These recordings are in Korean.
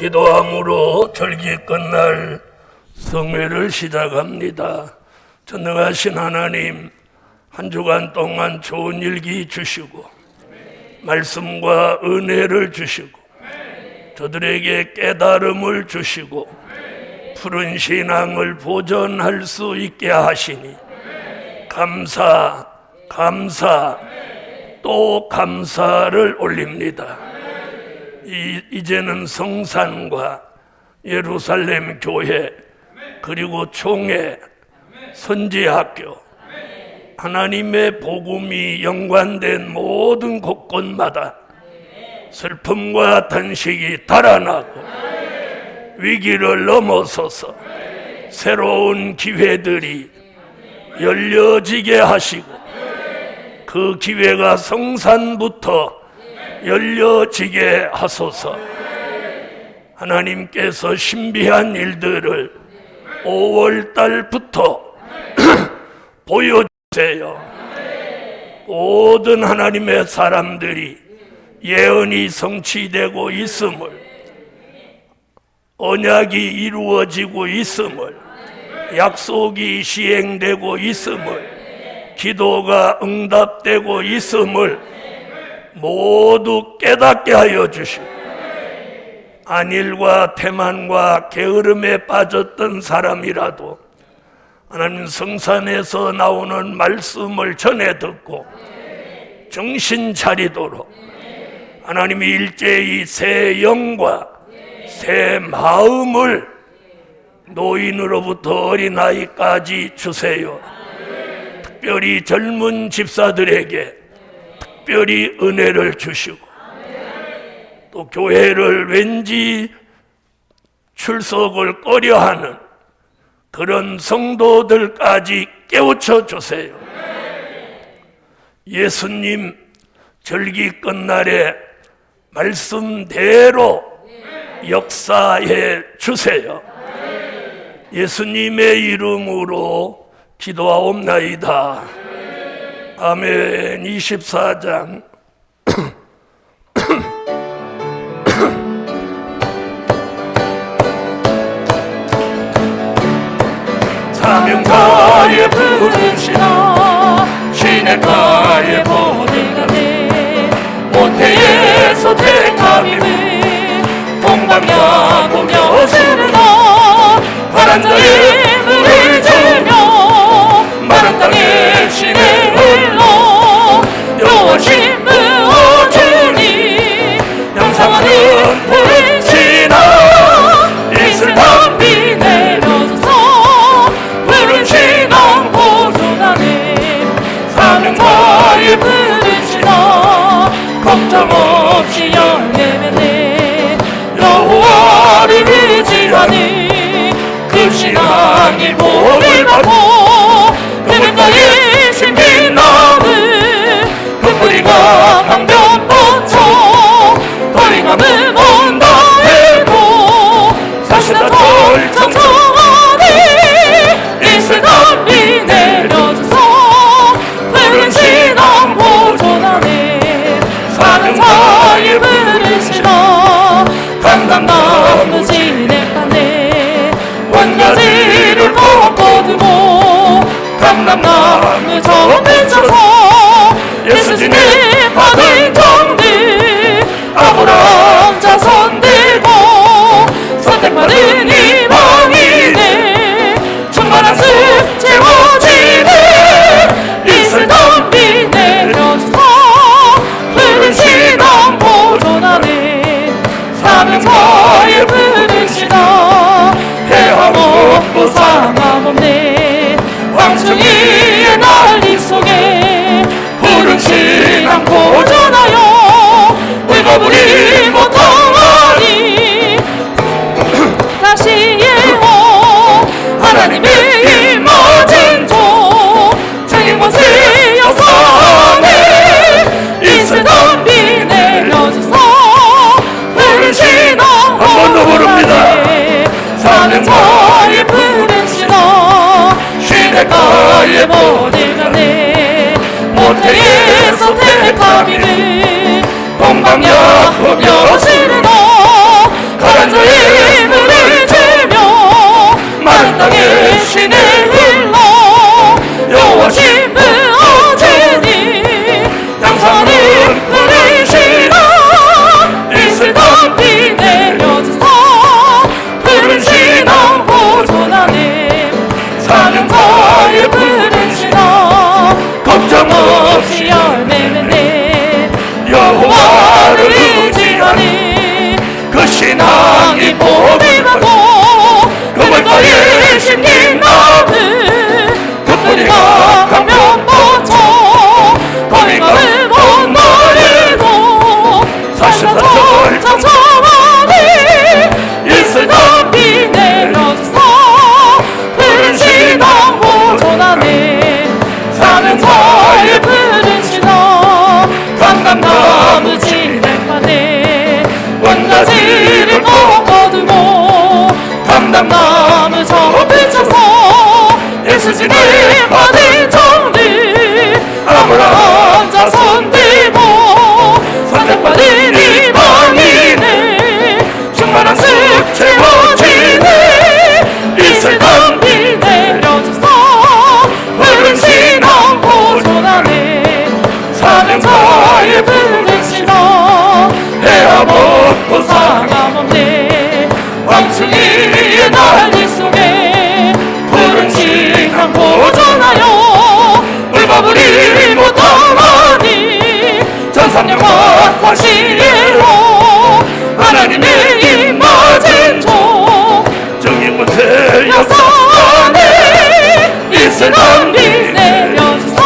기도함으로 절기 끝날 성회를 시작합니다. 전능하신 하나님, 한 주간 동안 좋은 일기 주시고 말씀과 은혜를 주시고 저들에게 깨달음을 주시고 푸른 신앙을 보존할 수 있게 하시니 감사 또 감사를 올립니다. 이제는 성산과 예루살렘 교회 그리고 총회, 선지학교, 하나님의 복음이 연관된 모든 곳곳마다 슬픔과 탄식이 달아나고 위기를 넘어서서 새로운 기회들이 열려지게 하시고 그 기회가 성산부터 열려지게 하소서. 하나님께서 신비한 일들을 5월달부터 보여주세요. 모든 하나님의 사람들이 예언이 성취되고 있음을, 언약이 이루어지고 있음을, 약속이 시행되고 있음을, 기도가 응답되고 있음을 모두 깨닫게 하여 주시고, 안일과 태만과 게으름에 빠졌던 사람이라도 하나님 성산에서 나오는 말씀을 전해 듣고 정신 차리도록 하나님이 일제히 새 영과 새 마음을 노인으로부터 어린아이까지 주세요. 특별히 젊은 집사들에게 특별히 은혜를 주시고 또 교회를 왠지 출석을 꺼려하는 그런 성도들까지 깨우쳐 주세요. 예수님 절기 끝날에 말씀대로 역사해 주세요. 예수님의 이름으로 기도하옵나이다. 아멘. 24장 사명자의 부르시나 시냇가에 보내가네 모태에서 택함임을 동방야 보며 세르나 파란 자의 물을 주며 마른 땅에 시내 흘러 여호신 부어주니 영상하는 불을 지나 이슬 담비 내려줘서 푸른 신앙 보존하네 사명자의 부르시나 걱정 없이 열매맺네 여호와를 의지하니 그 신앙이 복을 받고 그물가에 심긴 나무 그 뿌리가 강변 뻗쳐 벌림감은 온다 해도 사시다 철청청하니 이슬 담비 내려줘서 푸른 신앙 보존하네 사명자의 부르시나 감감나무 진액하네 원가지를 걷고두고 감람나무 접에 쳐서 예수님의 받은 정들 아브라함 자손 들고 선택받은 이방인의 충만한 습 채워지네 이슬 담비 내려줘서 푸른 신앙 보존하네 사명자의 부르시나 해함 없고 상함 없네 왕중이의 난리 속에 푸른 신앙 보존하여 늙어버리 못하니 다시 예호 하나님의 임하진 종 책임권세 여성에 이슬 담비 내려줘서 푸른 신앙 한 번 더 부릅니다. 사명자의 푸른 신앙 시냇가에 보내가네 모태에서 택함이니 동방야 보며 시르나 가란 자의 한 가지를 거두고 담담함을 접으셔서 예수님을 받은 종들 아무나 자 손들고 선택받은 이방인을 충만한 sức 채워지네 이슬 담비 내려줘서 푸른 신앙 보존하네 사명자의 푸른 신앙 해와 먹고 상함없네 왕충이의 난리 속에 푸른 신앙 보존하여 물가불이 못하나니 전삼령과 과시로 하나님의 입맞은 종 정인문 세력사네 이슬 담비 내려줘서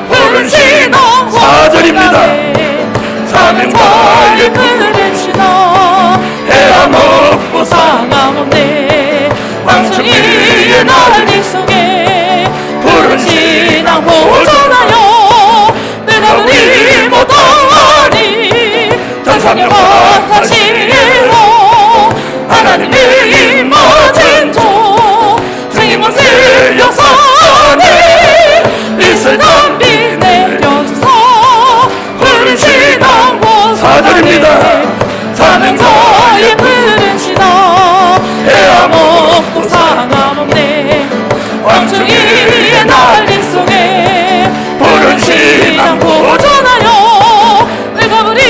푸른 신앙 4절입니다 사명자의 푸른 신앙 해와 먹고 상함없네 왕충이의 난리 속에 푸른 신앙 보존하여 내가 우리 못하니 전사명과 다시로 하나님의 입맞은 종 생임은 세력사네 이슬 담비 내려줘서 푸른 신앙 보존하네 사명자의 푸른 신앙 해와 먹고 상함없네 왕충이의 난리 속에 푸른 신앙 보존하여 내가 우리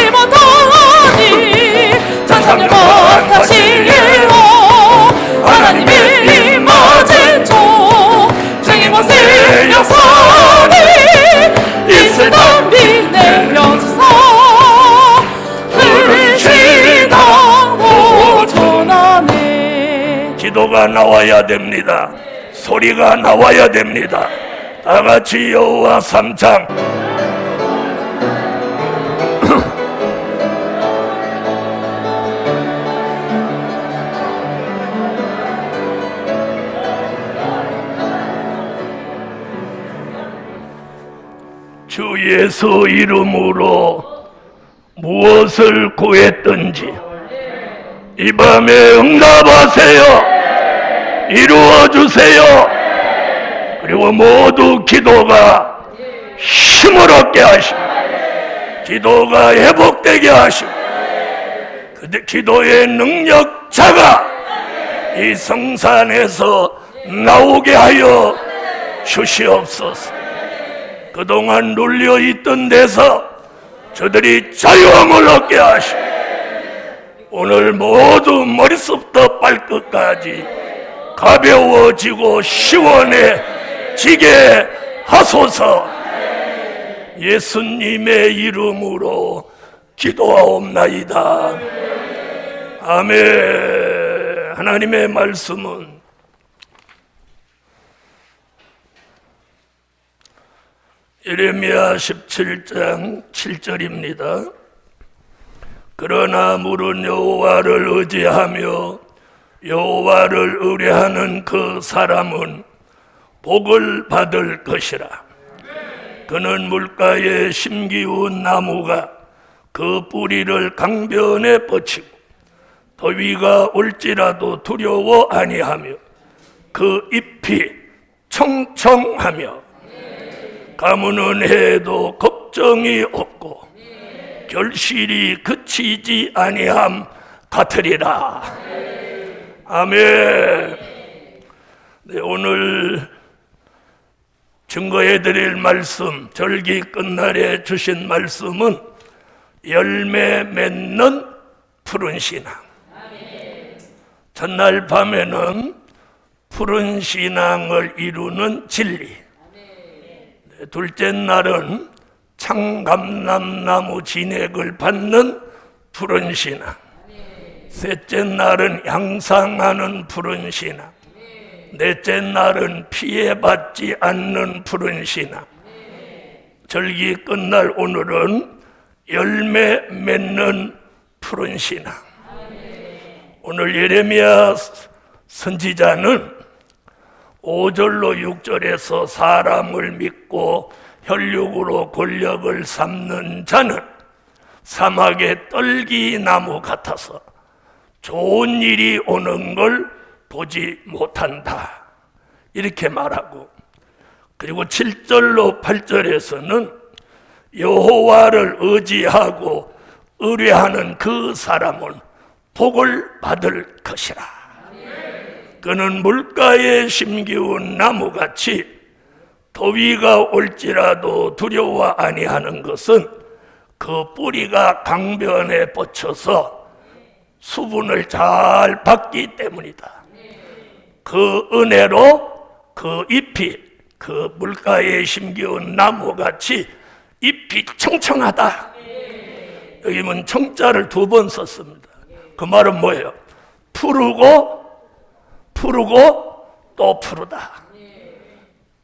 못하니 전삼령과 다시로 하나님의 입맞은 종 정의와 세력사네 이슬 담비 내려줘서 푸른 신앙 보존하네 기도가 나와야 됩니다. 소리가 나와야 됩니다. 다 같이 여호와 삼창 주 예수 이름으로 무엇을 구했든지 이 밤에 응답하세요. 이루어주세요. 그리고 모두 기도가 힘을 얻게 하시고 기도가 회복되게 하시고 그 기도의 능력자가 이 성산에서 나오게 하여 주시옵소서. 그동안 눌려있던 데서 저들이 자유함을 얻게 하시고 오늘 모두 머리부터 발끝까지 가벼워지고 시원해지게 하소서. 예수님의 이름으로 기도하옵나이다. 아멘. 하나님의 말씀은 예레미야 17장 7절입니다. 그러나 물은 여호와를 의지하며 여호와를 의뢰하는 그 사람은 복을 받을 것이라. 그는 물가에 심기운 나무가 그 뿌리를 강변에 뻗치고 더위가 올지라도 두려워 아니하며 그 잎이 청청하며 가무는 해도 걱정이 없고 결실이 그치지 아니함 같으리라. 아멘. 네, 오늘 증거해 드릴 말씀, 절기 끝날에 주신 말씀은 열매 맺는 푸른 신앙. 첫날 밤에는 푸른 신앙을 이루는 진리. 네, 둘째 날은 창감람나무 진액을 받는 푸른 신앙. 셋째 날은 향상하는 푸른 신앙. 넷째 날은 피해받지 않는 푸른 신앙. 절기 끝날 오늘은 열매 맺는 푸른 신앙. 오늘 예레미야 선지자는 5절로 6절에서 사람을 믿고 혈육으로 권력을 삼는 자는 사막의 떨기나무 같아서 좋은 일이 오는 걸 보지 못한다. 이렇게 말하고, 그리고 7절로 8절에서는 여호와를 의지하고 의뢰하는 그 사람은 복을 받을 것이라. 그는 물가에 심기운 나무같이 더위가 올지라도 두려워 아니하는 것은 그 뿌리가 강변에 뻗쳐서 수분을 잘 받기 때문이다. 그 은혜로 그 잎이 그 물가에 심기운 나무같이 잎이 청청하다. 여기 보면 청자를 2번 썼습니다. 그 말은 뭐예요? 푸르고 또 푸르다.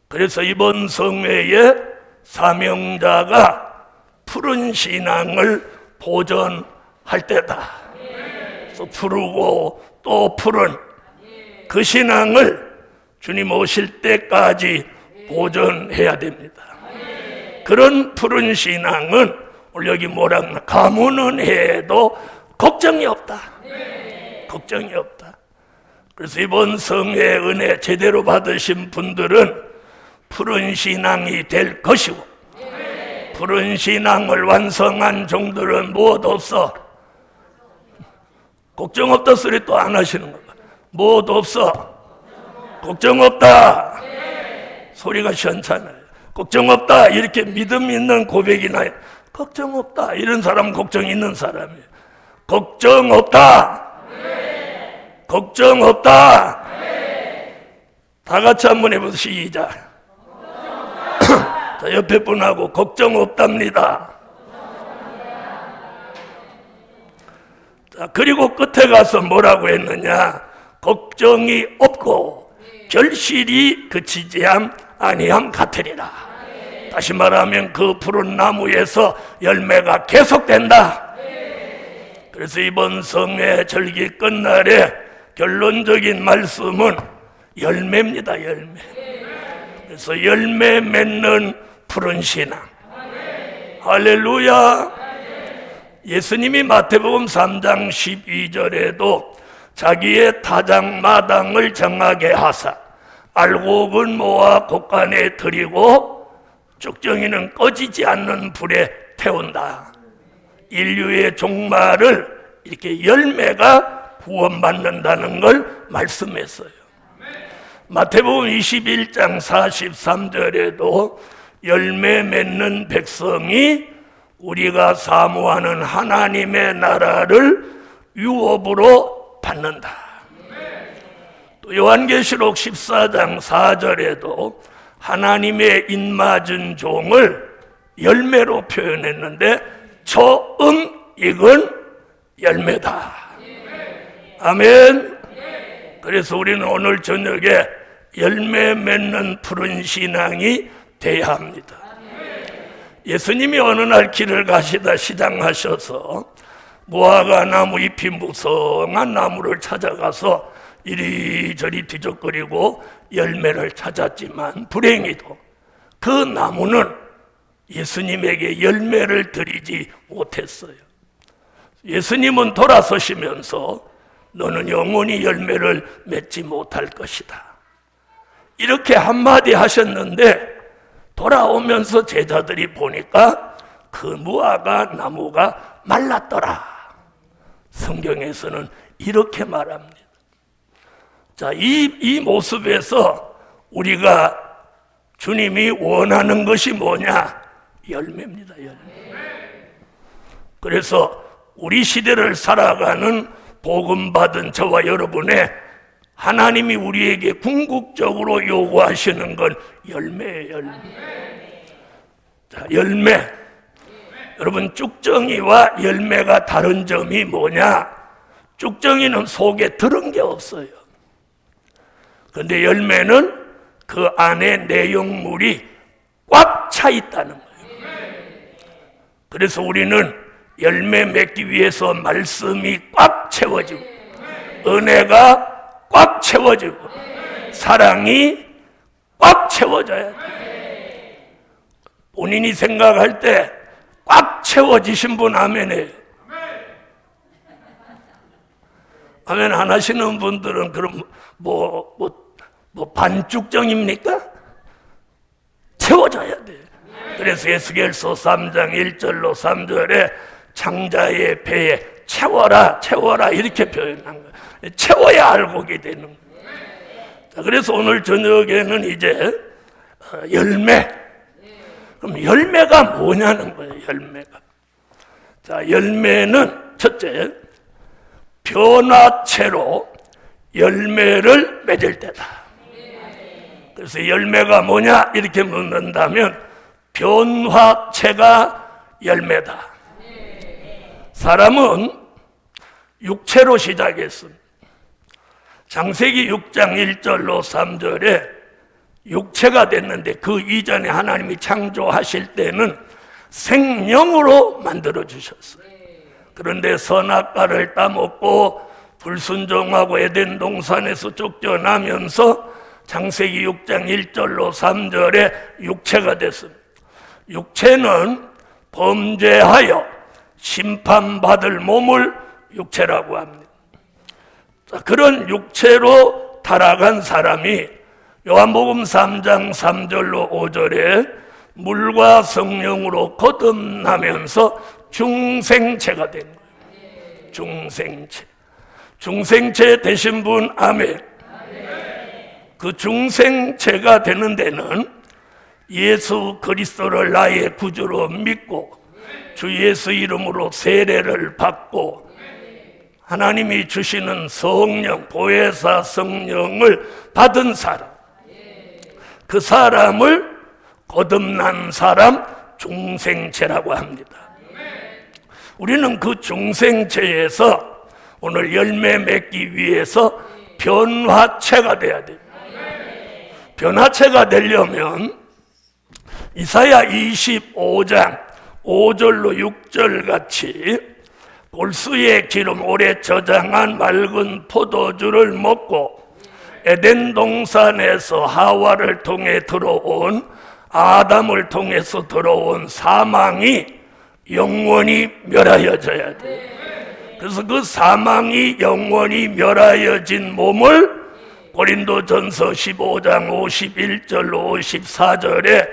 그래서 이번 성회에 사명자가 푸른 신앙을 보존할 때다. 그래서 푸르고 또 푸른 그 신앙을 주님 오실 때까지 보존해야 됩니다. 그런 푸른 신앙은 오늘 여기 뭐라 그러나 가문은 해도 걱정이 없다. 걱정이 없다. 그래서 이번 성회의 은혜 제대로 받으신 분들은 푸른 신앙이 될 것이고, 푸른 신앙을 완성한 종들은 무엇 없어. 걱정 없다 소리 또 안 하시는 거야. 무엇 없어. 걱정 없다. 소리가 시원찮아요. 걱정 없다. 이렇게 믿음 있는 고백이 나요. 걱정 없다. 이런 사람은 걱정 있는 사람이에요. 걱정 없다. 걱정 없다. 다 같이 한번 해보세요. 시작. 자, 옆에 분하고 걱정 없답니다. 자, 그리고 끝에 가서 뭐라고 했느냐? 걱정이 없고 결실이 그치지 아니함 같으리라. 다시 말하면 그 푸른 나무에서 열매가 계속된다. 그래서 이번 성회 절기 끝날에 결론적인 말씀은 열매입니다. 열매. 그래서 열매 맺는 푸른 신앙. 할렐루야. 예수님이 마태복음 3장 12절에도 자기의 타작 마당을 정하게 하사 알곡은 모아 곡간에 들이고 쭉정이는 꺼지지 않는 불에 태운다. 인류의 종말을 이렇게 열매가 구원받는다는 걸 말씀했어요. 마태복음 21장 43절에도 열매 맺는 백성이 우리가 사모하는 하나님의 나라를 유업으로 받는다. 또 요한계시록 14장 4절에도 하나님의 입맞은 종을 열매로 표현했는데 처음 익은 열매다. 아멘. 그래서 우리는 오늘 저녁에 열매 맺는 푸른 신앙이 돼야 합니다. 예수님이 어느 날 길을 가시다 시장하셔서 무화과 나무 잎이 무성한 나무를 찾아가서 이리저리 뒤적거리고 열매를 찾았지만 불행히도 그 나무는 예수님에게 열매를 드리지 못했어요. 예수님은 돌아서시면서 너는 영원히 열매를 맺지 못할 것이다. 이렇게 한마디 하셨는데 돌아오면서 제자들이 보니까 그 무화과 나무가 말랐더라. 성경에서는 이렇게 말합니다. 자, 이 모습에서 우리가 주님이 원하는 것이 뭐냐? 열매입니다. 열매. 그래서 우리 시대를 살아가는 복음 받은 저와 여러분의 하나님이 우리에게 궁극적으로 요구하시는 건 열매예요. 열매. 자, 열매. 여러분, 쭉정이와 열매가 다른 점이 뭐냐? 쭉정이는 속에 들은 게 없어요. 그런데 열매는 그 안에 내용물이 꽉 차 있다는 거예요. 그래서 우리는 열매 맺기 위해서 말씀이 꽉 채워지고 은혜가 꽉 채워지고 사랑이 꽉 채워져야 돼. 본인이 생각할 때 꽉 채워지신 분 아멘해요. 아멘 안 하시는 분들은 그럼 뭐 반죽정입니까? 채워져야 돼. 그래서 에스겔서 3장 1절로 3절에 장자의 배에 채워라 채워라 이렇게 표현한 거예요. 채워야 알곡이 되는 거예요. 자, 그래서 오늘 저녁에는 이제 열매. 그럼 열매가 뭐냐는 거예요. 열매가. 자, 열매는 첫째 변화체로 열매를 맺을 때다. 그래서 열매가 뭐냐 이렇게 묻는다면 변화체가 열매다. 사람은 육체로 시작했습니다. 창세기 6장 1절로 3절에 육체가 됐는데 그 이전에 하나님이 창조하실 때는 생명으로 만들어 주셨어요. 그런데 선악과를 따먹고 불순종하고 에덴 동산에서 쫓겨나면서 창세기 6장 1절로 3절에 육체가 됐습니다. 육체는 범죄하여 심판받을 몸을 육체라고 합니다. 자, 그런 육체로 타락한 사람이 요한복음 3장 3절로 5절에 물과 성령으로 거듭나면서 중생체가 된 거예요. 중생체. 중생체 되신 분 아멘. 그 중생체가 되는 데는 예수 그리스도를 나의 구주로 믿고 주 예수 이름으로 세례를 받고 하나님이 주시는 성령, 보혜사 성령을 받은 사람, 그 사람을 거듭난 사람 중생체라고 합니다. 우리는 그 중생체에서 오늘 열매 맺기 위해서 변화체가 돼야 돼요. 변화체가 되려면 이사야 25장 5절로 6절 같이 골수의 기름 오래 저장한 맑은 포도주를 먹고 에덴 동산에서 하와를 통해 들어온 아담을 통해서 들어온 사망이 영원히 멸하여져야 돼. 그래서 그 사망이 영원히 멸하여진 몸을 고린도전서 15장 51절로 54절에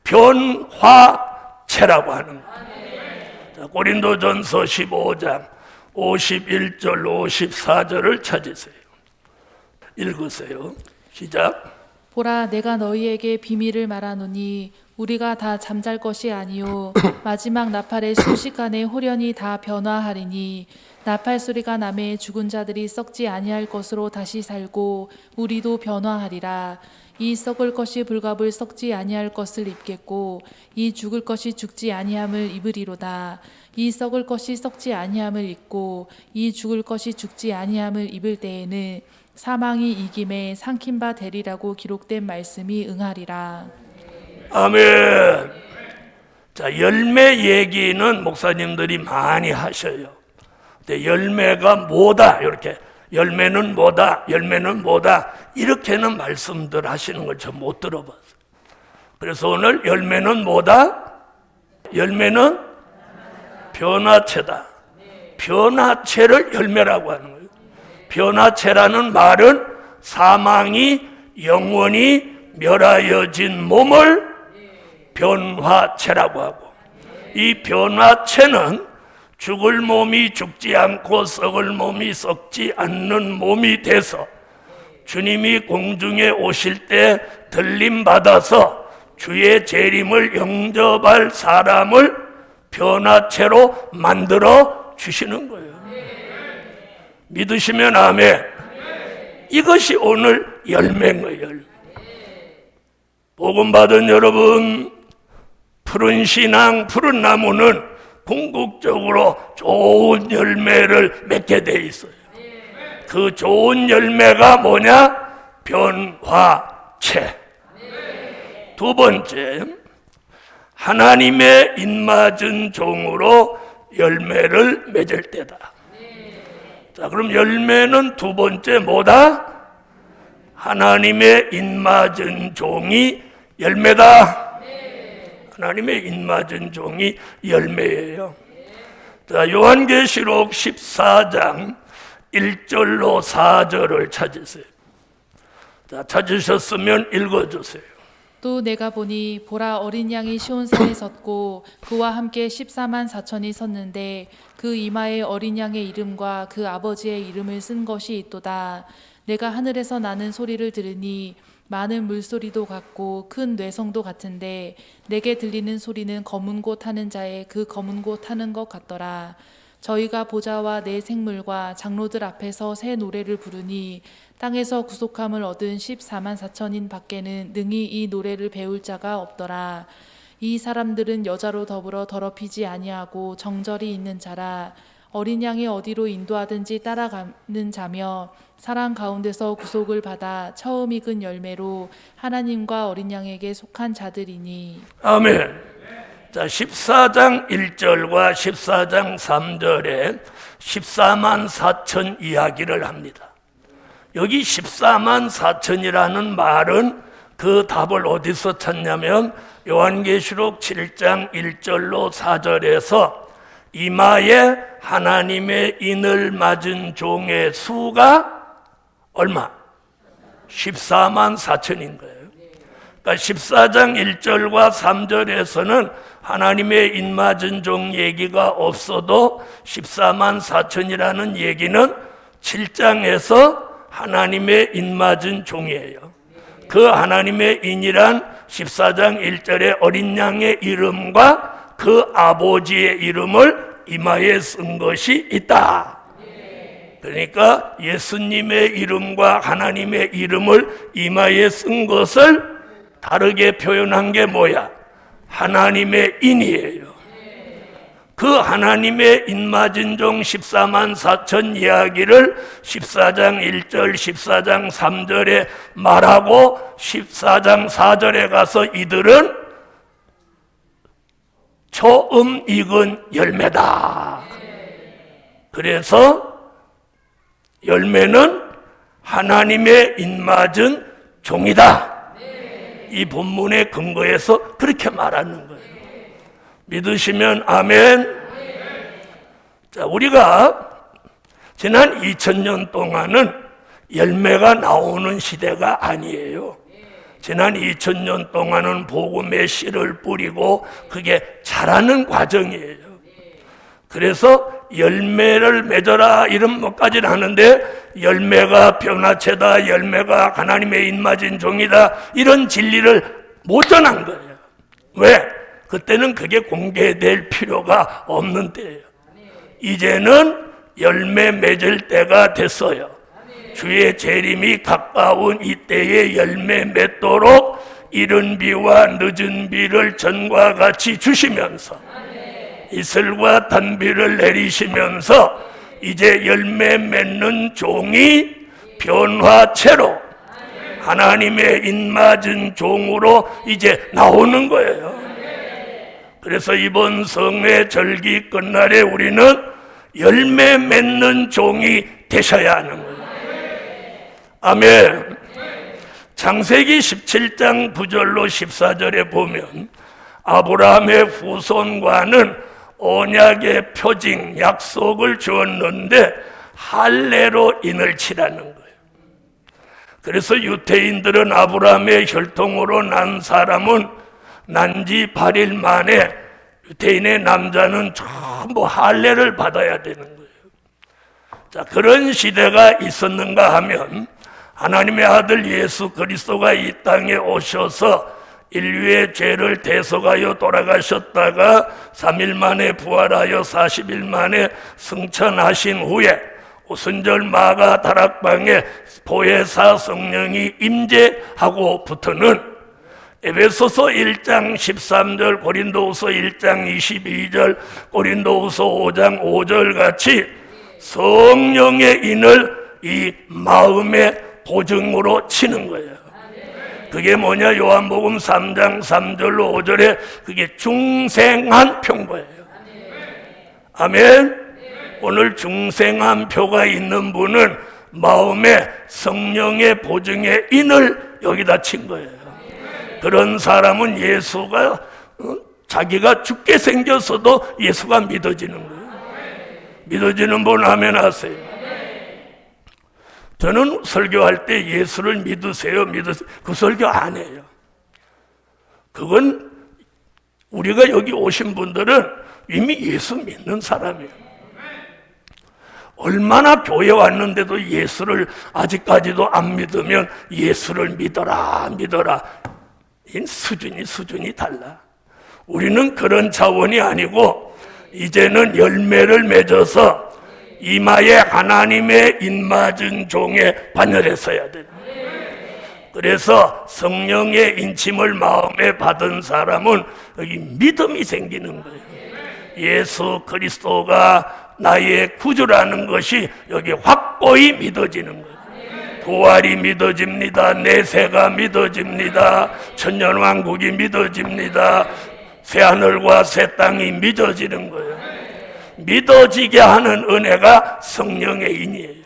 변화체라고 하는 거예요. 고린도전서 15장 51절로 54절을 찾으세요. 읽으세요. 시작. 보라, 내가 너희에게 비밀을 말하노니 우리가 다 잠잘 것이 아니요 마지막 나팔의 순식간에 홀연히 다 변화하리니 나팔 소리가 나매 죽은 자들이 썩지 아니할 것으로 다시 살고 우리도 변화하리라. 이 썩을 것이 불갑을 썩지 아니할 것을 입겠고 이 죽을 것이 죽지 아니함을 입으리로다. 이 썩을 것이 썩지 아니함을 입고 이 죽을 것이 죽지 아니함을 입을 때에는 사망이 이김에 삼킨 바 되리라고 기록된 말씀이 응하리라. 아멘. 자, 열매 얘기는 목사님들이 많이 하셔요. 근데 열매가 뭐다 이렇게 열매는 뭐다 열매는 뭐다 이렇게는 말씀들 하시는 걸 전 못 들어봤어요. 그래서 오늘 열매는 뭐다? 열매는 변화체다. 변화체를 열매라고 하는 거예요. 변화체라는 말은 사망이 영원히 멸하여진 몸을 변화체라고 하고, 이 변화체는 죽을 몸이 죽지 않고 썩을 몸이 썩지 않는 몸이 돼서 주님이 공중에 오실 때 들림받아서 주의 재림을 영접할 사람을 변화체로 만들어 주시는 거예요. 믿으시면 아멘. 이것이 오늘 열매인 거예요. 복음 받은 여러분, 푸른 신앙, 푸른 나무는 궁극적으로 좋은 열매를 맺게 돼 있어요. 그 좋은 열매가 뭐냐? 변화체. 두 번째, 하나님의 입맞은 종으로 열매를 맺을 때다. 자, 그럼 열매는 두 번째 뭐다? 하나님의 입맞은 종이 열매다. 하나님의 입맞은 종이 열매예요. 자, 요한계시록 14장 1절로 4절을 찾으세요. 자, 찾으셨으면 읽어주세요. 또 내가 보니 보라 어린 양이 시온산에 섰고 그와 함께 14만 4천이 섰는데 그 이마에 어린 양의 이름과 그 아버지의 이름을 쓴 것이 있도다. 내가 하늘에서 나는 소리를 들으니 많은 물소리도 같고 큰 뇌성도 같은데 내게 들리는 소리는 검은 곳 하는 자의 그 검은 곳 하는 것 같더라. 저희가 보좌와 내 생물과 장로들 앞에서 새 노래를 부르니 땅에서 구속함을 얻은 14만 4천인 밖에는 능히 이 노래를 배울 자가 없더라. 이 사람들은 여자로 더불어 더럽히지 아니하고 정절이 있는 자라. 어린 양이 어디로 인도하든지 따라가는 자며 사랑 가운데서 구속을 받아 처음 익은 열매로 하나님과 어린 양에게 속한 자들이니. 아멘. 자, 14장 1절과 14장 3절에 14만 4천 이야기를 합니다. 여기 14만 4천이라는 말은 그 답을 어디서 찾냐면 요한계시록 7장 1절로 4절에서 이마에 하나님의 인을 맞은 종의 수가 얼마? 14만 4천인 거예요. 그러니까 14장 1절과 3절에서는 하나님의 인 맞은 종 얘기가 없어도 14만 4천이라는 얘기는 7장에서 하나님의 인 맞은 종이에요. 그 하나님의 인이란 14장 1절의 어린 양의 이름과 그 아버지의 이름을 이마에 쓴 것이 있다. 그러니까 예수님의 이름과 하나님의 이름을 이마에 쓴 것을 다르게 표현한 게 뭐야? 하나님의 인이에요. 그 하나님의 인맞은 종 14만 4천 이야기를 14장 1절, 14장 3절에 말하고 14장 4절에 가서 이들은 처음 익은 열매다. 그래서 열매는 하나님의 인맞은 종이다. 이 본문의 근거에서 그렇게 말하는 거예요. 믿으시면 아멘. 자, 우리가 지난 2000년 동안은 열매가 나오는 시대가 아니에요. 지난 2000년 동안은 복음의 씨를 뿌리고 그게 자라는 과정이에요. 그래서 열매를 맺어라 이런 것까지는 하는데 열매가 변화체다, 열매가 하나님의 입맞은 종이다 이런 진리를 못 전한 거예요. 왜? 그때는 그게 공개될 필요가 없는 때예요. 이제는 열매 맺을 때가 됐어요. 주의 재림이 가까운 이때에 열매 맺도록 이른 비와 늦은 비를 전과 같이 주시면서 이슬과 단비를 내리시면서 이제 열매 맺는 종이 변화체로 하나님의 입맞은 종으로 이제 나오는 거예요. 그래서 이번 성회 절기 끝날에 우리는 열매 맺는 종이 되셔야 하는 거예요. 아멘. 창세기 17장 9절로 14절에 보면 아브라함의 후손과는 언약의 표징, 약속을 주었는데 할례로 인을 치라는 거예요. 그래서 유대인들은 아브라함의 혈통으로 난 사람은 난지 8일 만에 유대인의 남자는 전부 할례를 받아야 되는 거예요. 자, 그런 시대가 있었는가 하면 하나님의 아들 예수 그리스도가 이 땅에 오셔서 인류의 죄를 대속하여 돌아가셨다가 3일 만에 부활하여 40일 만에 승천하신 후에 오순절 마가 다락방에 보혜사 성령이 임재하고부터는 에베소서 1장 13절, 고린도후서 1장 22절, 고린도후서 5장 5절 같이 성령의 인을 이 마음의 보증으로 치는 거예요. 그게 뭐냐? 요한복음 3장 3절로 5절에 그게 중생한 표인 거예요. 아멘. 오늘 중생한 표가 있는 분은 마음에 성령의 보증의 인을 여기다 친 거예요. 그런 사람은 예수가 자기가 죽게 생겼어도 예수가 믿어지는 거예요. 믿어지는 분 아멘 하세요. 저는 설교할 때 예수를 믿으세요, 믿으세요. 그 설교 안 해요. 그건 우리가 여기 오신 분들은 이미 예수 믿는 사람이에요. 얼마나 교회 왔는데도 예수를 아직까지도 안 믿으면 예수를 믿어라, 믿어라. 이 수준이 달라. 우리는 그런 차원이 아니고 이제는 열매를 맺어서 이마에 하나님의 인맞은 종에 반열했어야 돼요. 그래서 성령의 인침을 마음에 받은 사람은 여기 믿음이 생기는 거예요. 예수 그리스도가 나의 구주라는 것이 여기 확고히 믿어지는 거예요. 부활이 믿어집니다. 내세가 믿어집니다. 천년왕국이 믿어집니다. 새하늘과 새 땅이 믿어지는 거예요. 믿어지게 하는 은혜가 성령의 인이에요.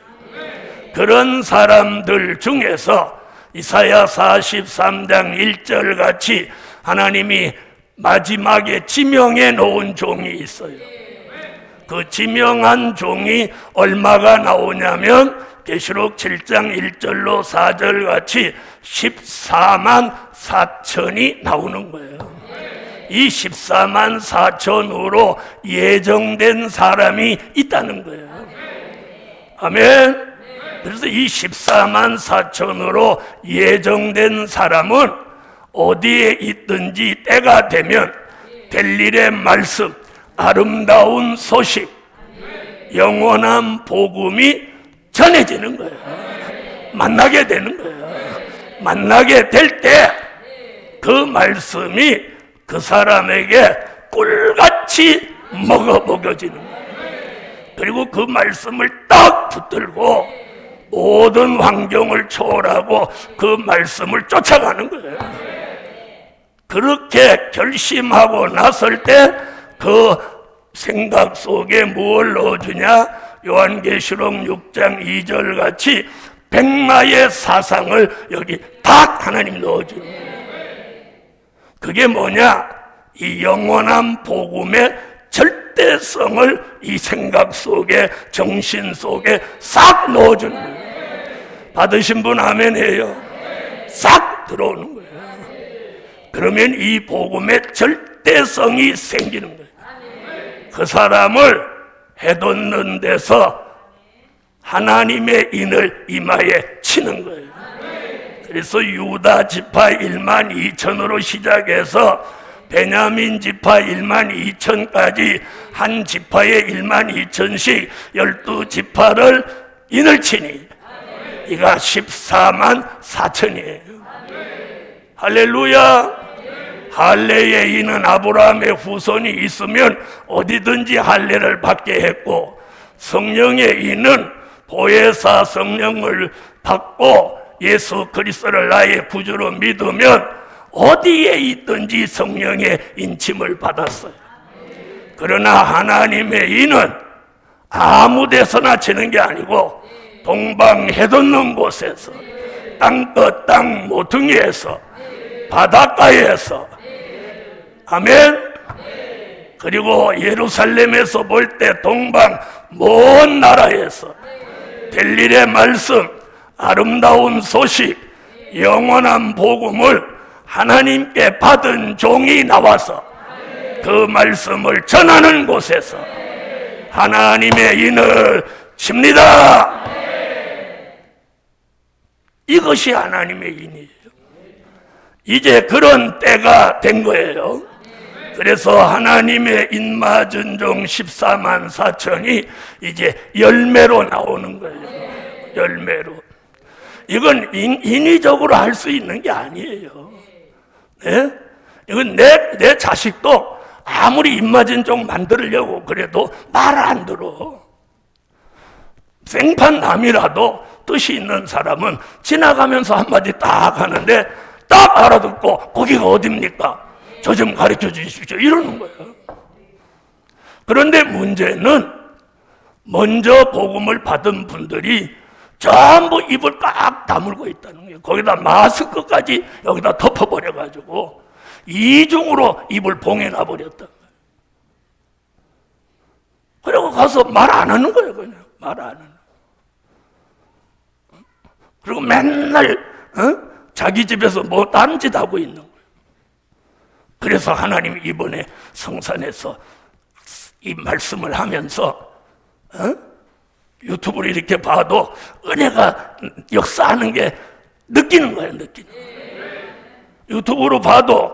그런 사람들 중에서 이사야 43장 1절 같이 하나님이 마지막에 지명해 놓은 종이 있어요. 그 지명한 종이 얼마가 나오냐면 계시록 7장 1절로 4절 같이 14만 4천이 나오는 거예요. 이 14만 4천으로 예정된 사람이 있다는 거예요. 아멘. 그래서 이 14만 4천으로 예정된 사람은 어디에 있든지 때가 되면 될 일의 말씀, 아름다운 소식, 영원한 복음이 전해지는 거예요. 만나게 되는 거예요. 만나게 될 때 그 말씀이 그 사람에게 꿀같이 먹어지는 거예요. 그리고 그 말씀을 딱 붙들고 모든 환경을 초월하고 그 말씀을 쫓아가는 거예요. 그렇게 결심하고 났을 때 그 생각 속에 무엇을 넣어주냐? 요한계시록 6장 2절 같이 백마의 사상을 여기 딱 하나님 넣어주는 거예요. 그게 뭐냐? 이 영원한 복음의 절대성을 이 생각 속에, 정신 속에 싹 넣어주는 거예요. 받으신 분 아멘 해요. 싹 들어오는 거예요. 그러면 이 복음의 절대성이 생기는 거예요. 그 사람을 해돋는 데서 하나님의 인을 이마에 치는 거예요. 그래서 유다 지파 1만 2천으로 시작해서 베냐민 지파 1만 2천까지 한 지파에 1만 2천씩 12지파를 인을 치니 이가 14만 4천이에요. 할렐루야. 할례의 인은 아브라함의 후손이 있으면 어디든지 할례를 받게 했고, 성령의 인은 보혜사 성령을 받고 예수 그리스도를 나의 구주로 믿으면 어디에 있든지 성령의 인침을 받았어요. 그러나 하나님의 인은 아무 데서나 치는 게 아니고 동방 해돋는 곳에서, 땅끝 땅 모퉁이에서, 바닷가에서, 아멘. 그리고 예루살렘에서 볼 때 동방 먼 나라에서 될 일의 말씀, 아름다운 소식, 영원한 복음을 하나님께 받은 종이 나와서 그 말씀을 전하는 곳에서 하나님의 인을 칩니다. 이것이 하나님의 인이에요. 이제 그런 때가 된 거예요. 그래서 하나님의 인맞은 종 14만 4천이 이제 열매로 나오는 거예요. 열매로. 이건 인위적으로 할 수 있는 게 아니에요. 네? 이건 내 자식도 아무리 입맞은 종 만들려고 그래도 말 안 들어. 생판남이라도 뜻이 있는 사람은 지나가면서 한마디 딱 하는데 딱 알아듣고 거기가 어딥니까? 저 좀 가르쳐 주십시오. 이러는 거예요. 그런데 문제는 먼저 복음을 받은 분들이 전부 입을 꽉 다물고 있다는 거예요. 거기다 마스크까지 여기다 덮어버려가지고 이중으로 입을 봉해놔 버렸다. 그리고 가서 말 안 하는 거예요. 그냥 말 안 하는. 그리고 맨날 자기 집에서 뭐 딴짓 하고 있는 거예요. 그래서 하나님이 이번에 성산에서 이 말씀을 하면서 유튜브를 이렇게 봐도 은혜가 역사하는 게 느끼는 거예요. 느끼는 거예요. 유튜브로 봐도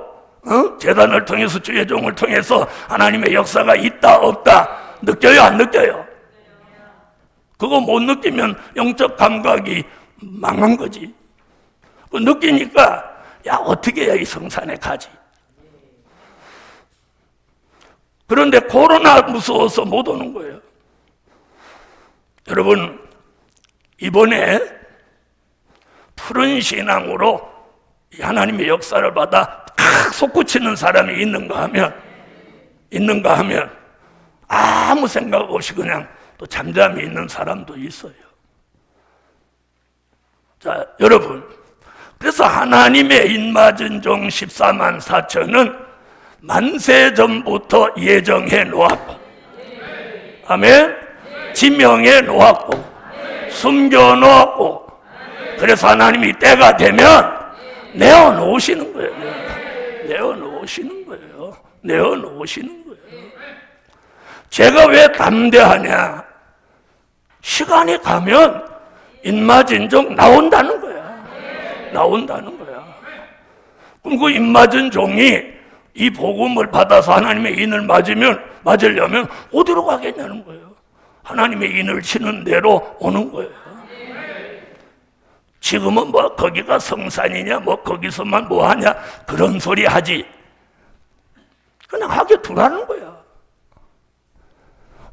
재단을 통해서 주의 종을 통해서 하나님의 역사가 있다 없다 느껴요 안 느껴요? 그거 못 느끼면 영적 감각이 망한 거지. 느끼니까 야 어떻게 해야 이 성산에 가지. 그런데 코로나 무서워서 못 오는 거예요. 여러분 이번에 푸른 신앙으로 하나님의 역사를 받아 탁 솟구치는 사람이 있는가 하면 아무 생각 없이 그냥 또 잠잠히 있는 사람도 있어요. 자, 여러분 그래서 하나님의 인맞은 종 14만 4천은 만세 전부터 예정해 놓았고 아멘 지명해 놓았고 숨겨 놓았고 그래서 하나님이 때가 되면 내어놓으시는 거예요. 내어놓으시는 거예요. 내어놓으시는 거예요. 제가 왜 담대하냐? 시간이 가면 인마진종 나온다는 거야. 나온다는 거야. 그럼 그 인맞은 종이 이 복음을 받아서 하나님의 인을 맞으려면 어디로 가겠냐는 거예요. 하나님의 인을 치는 대로 오는 거예요. 지금은 뭐 거기가 성산이냐 뭐 거기서만 뭐 하냐 그런 소리 하지. 그냥 하게 두라는 거야.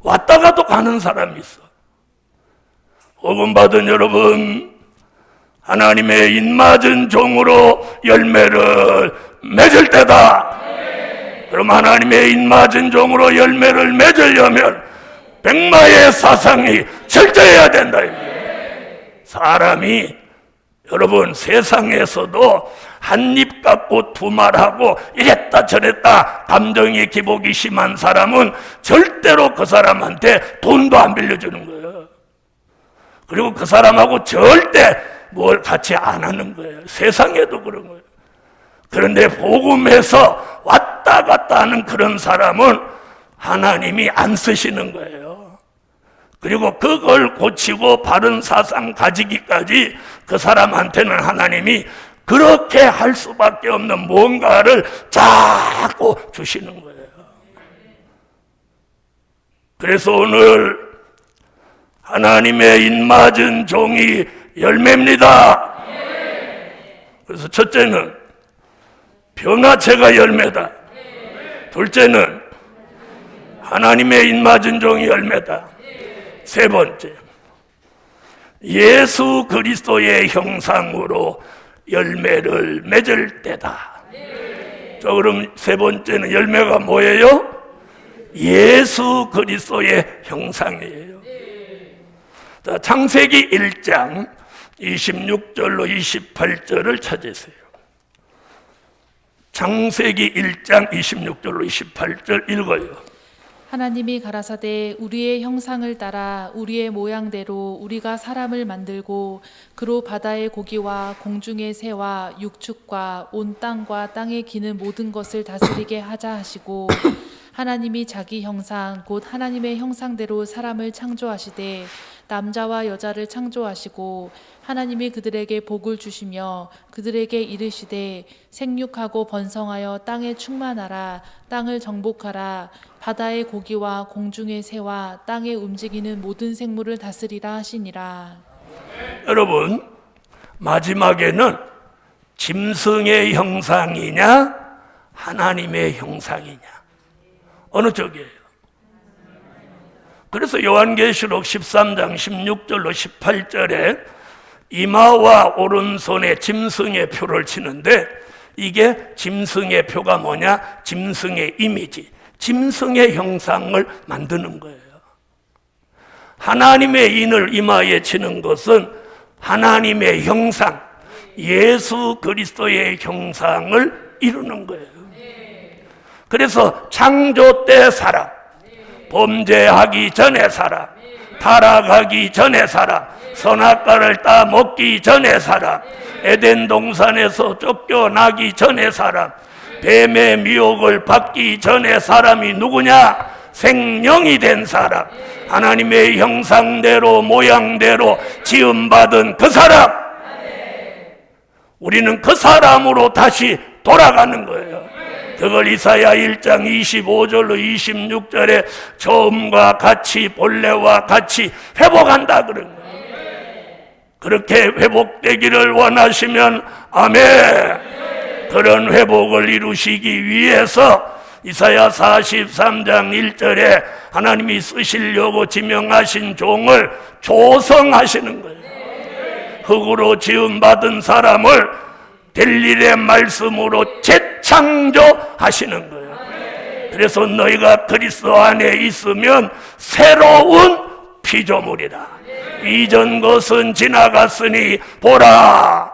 왔다가도 가는 사람이 있어. 복음 받은 여러분 하나님의 인맞은 종으로 열매를 맺을 때다. 그럼 하나님의 인맞은 종으로 열매를 맺으려면 백마의 사상이 철저해야 된다. 사람이 여러분 세상에서도 한 입 갖고 두 말하고 이랬다 저랬다 감정의 기복이 심한 사람은 절대로 그 사람한테 돈도 안 빌려주는 거예요. 그리고 그 사람하고 절대 뭘 같이 안 하는 거예요. 세상에도 그런 거예요. 그런데 복음에서 왔다 갔다 하는 그런 사람은 하나님이 안 쓰시는 거예요. 그리고 그걸 고치고 바른 사상 가지기까지 그 사람한테는 하나님이 그렇게 할 수밖에 없는 뭔가를 자꾸 주시는 거예요. 그래서 오늘 하나님의 인맞은 종이 열매입니다. 그래서 첫째는 변화체가 열매다. 둘째는 하나님의 인맞은 종이 열매다. 세 번째, 예수 그리스도의 형상으로 열매를 맺을 때다. 자, 그럼 세 번째는 열매가 뭐예요? 예수 그리스도의 형상이에요. 자, 창세기 1장 26절로 28절을 찾으세요. 창세기 1장 26절로 28절 읽어요. 하나님이 가라사대 우리의 형상을 따라 우리의 모양대로 우리가 사람을 만들고 그로 바다의 고기와 공중의 새와 육축과 온 땅과 땅에 기는 모든 것을 다스리게 하자 하시고 하나님이 자기 형상 곧 하나님의 형상대로 사람을 창조하시되 남자와 여자를 창조하시고 하나님이 그들에게 복을 주시며 그들에게 이르시되 생육하고 번성하여 땅에 충만하라 땅을 정복하라 바다의 고기와 공중의 새와 땅에 움직이는 모든 생물을 다스리라 하시니라. 여러분 마지막에는 짐승의 형상이냐 하나님의 형상이냐 어느 쪽이에요? 그래서 요한계시록 13장 16절로 18절에 이마와 오른손에 짐승의 표를 치는데 이게 짐승의 표가 뭐냐? 짐승의 이미지, 짐승의 형상을 만드는 거예요. 하나님의 인을 이마에 치는 것은 하나님의 형상, 예수 그리스도의 형상을 이루는 거예요. 그래서 창조 때 사람, 범죄하기 전에 사람, 타락하기 전에 사람, 선악과를 따 먹기 전에 사람, 에덴 동산에서 쫓겨나기 전에 사람, 뱀의 미혹을 받기 전에 사람이 누구냐? 생명이 된 사람, 하나님의 형상대로 모양대로 지음받은 그 사람. 우리는 그 사람으로 다시 돌아가는 거예요. 그걸 이사야 1장 25절로 26절에 처음과 같이 본래와 같이 회복한다 그런 거예요. 그렇게 회복되기를 원하시면 아멘. 그런 회복을 이루시기 위해서 이사야 43장 1절에 하나님이 쓰시려고 지명하신 종을 조성하시는 거예요. 흙으로 지음받은 사람을 델릴의 말씀으로 재창조하시는 거예요. 그래서 너희가 그리스도 안에 있으면 새로운 피조물이다. 이전 것은 지나갔으니 보라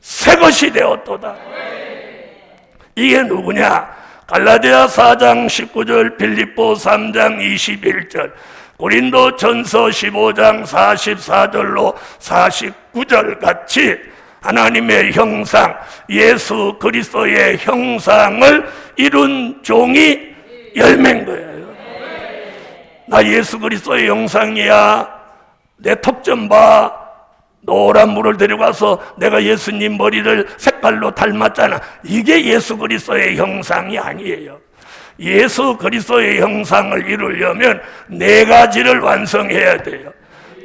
새 것이 되었도다. 이게 누구냐? 갈라디아 4장 19절, 빌립보 3장 21절, 고린도 전서 15장 44절로 49절 같이 하나님의 형상, 예수 그리스도의 형상을 이룬 종이 열매인 거예요. 나 예수 그리스도의 형상이야. 내 턱 좀 봐. 노란 물을 데리고 와서 내가 예수님 머리를 색깔로 닮았잖아. 이게 예수 그리스도의 형상이 아니에요. 예수 그리스도의 형상을 이루려면 네 가지를 완성해야 돼요.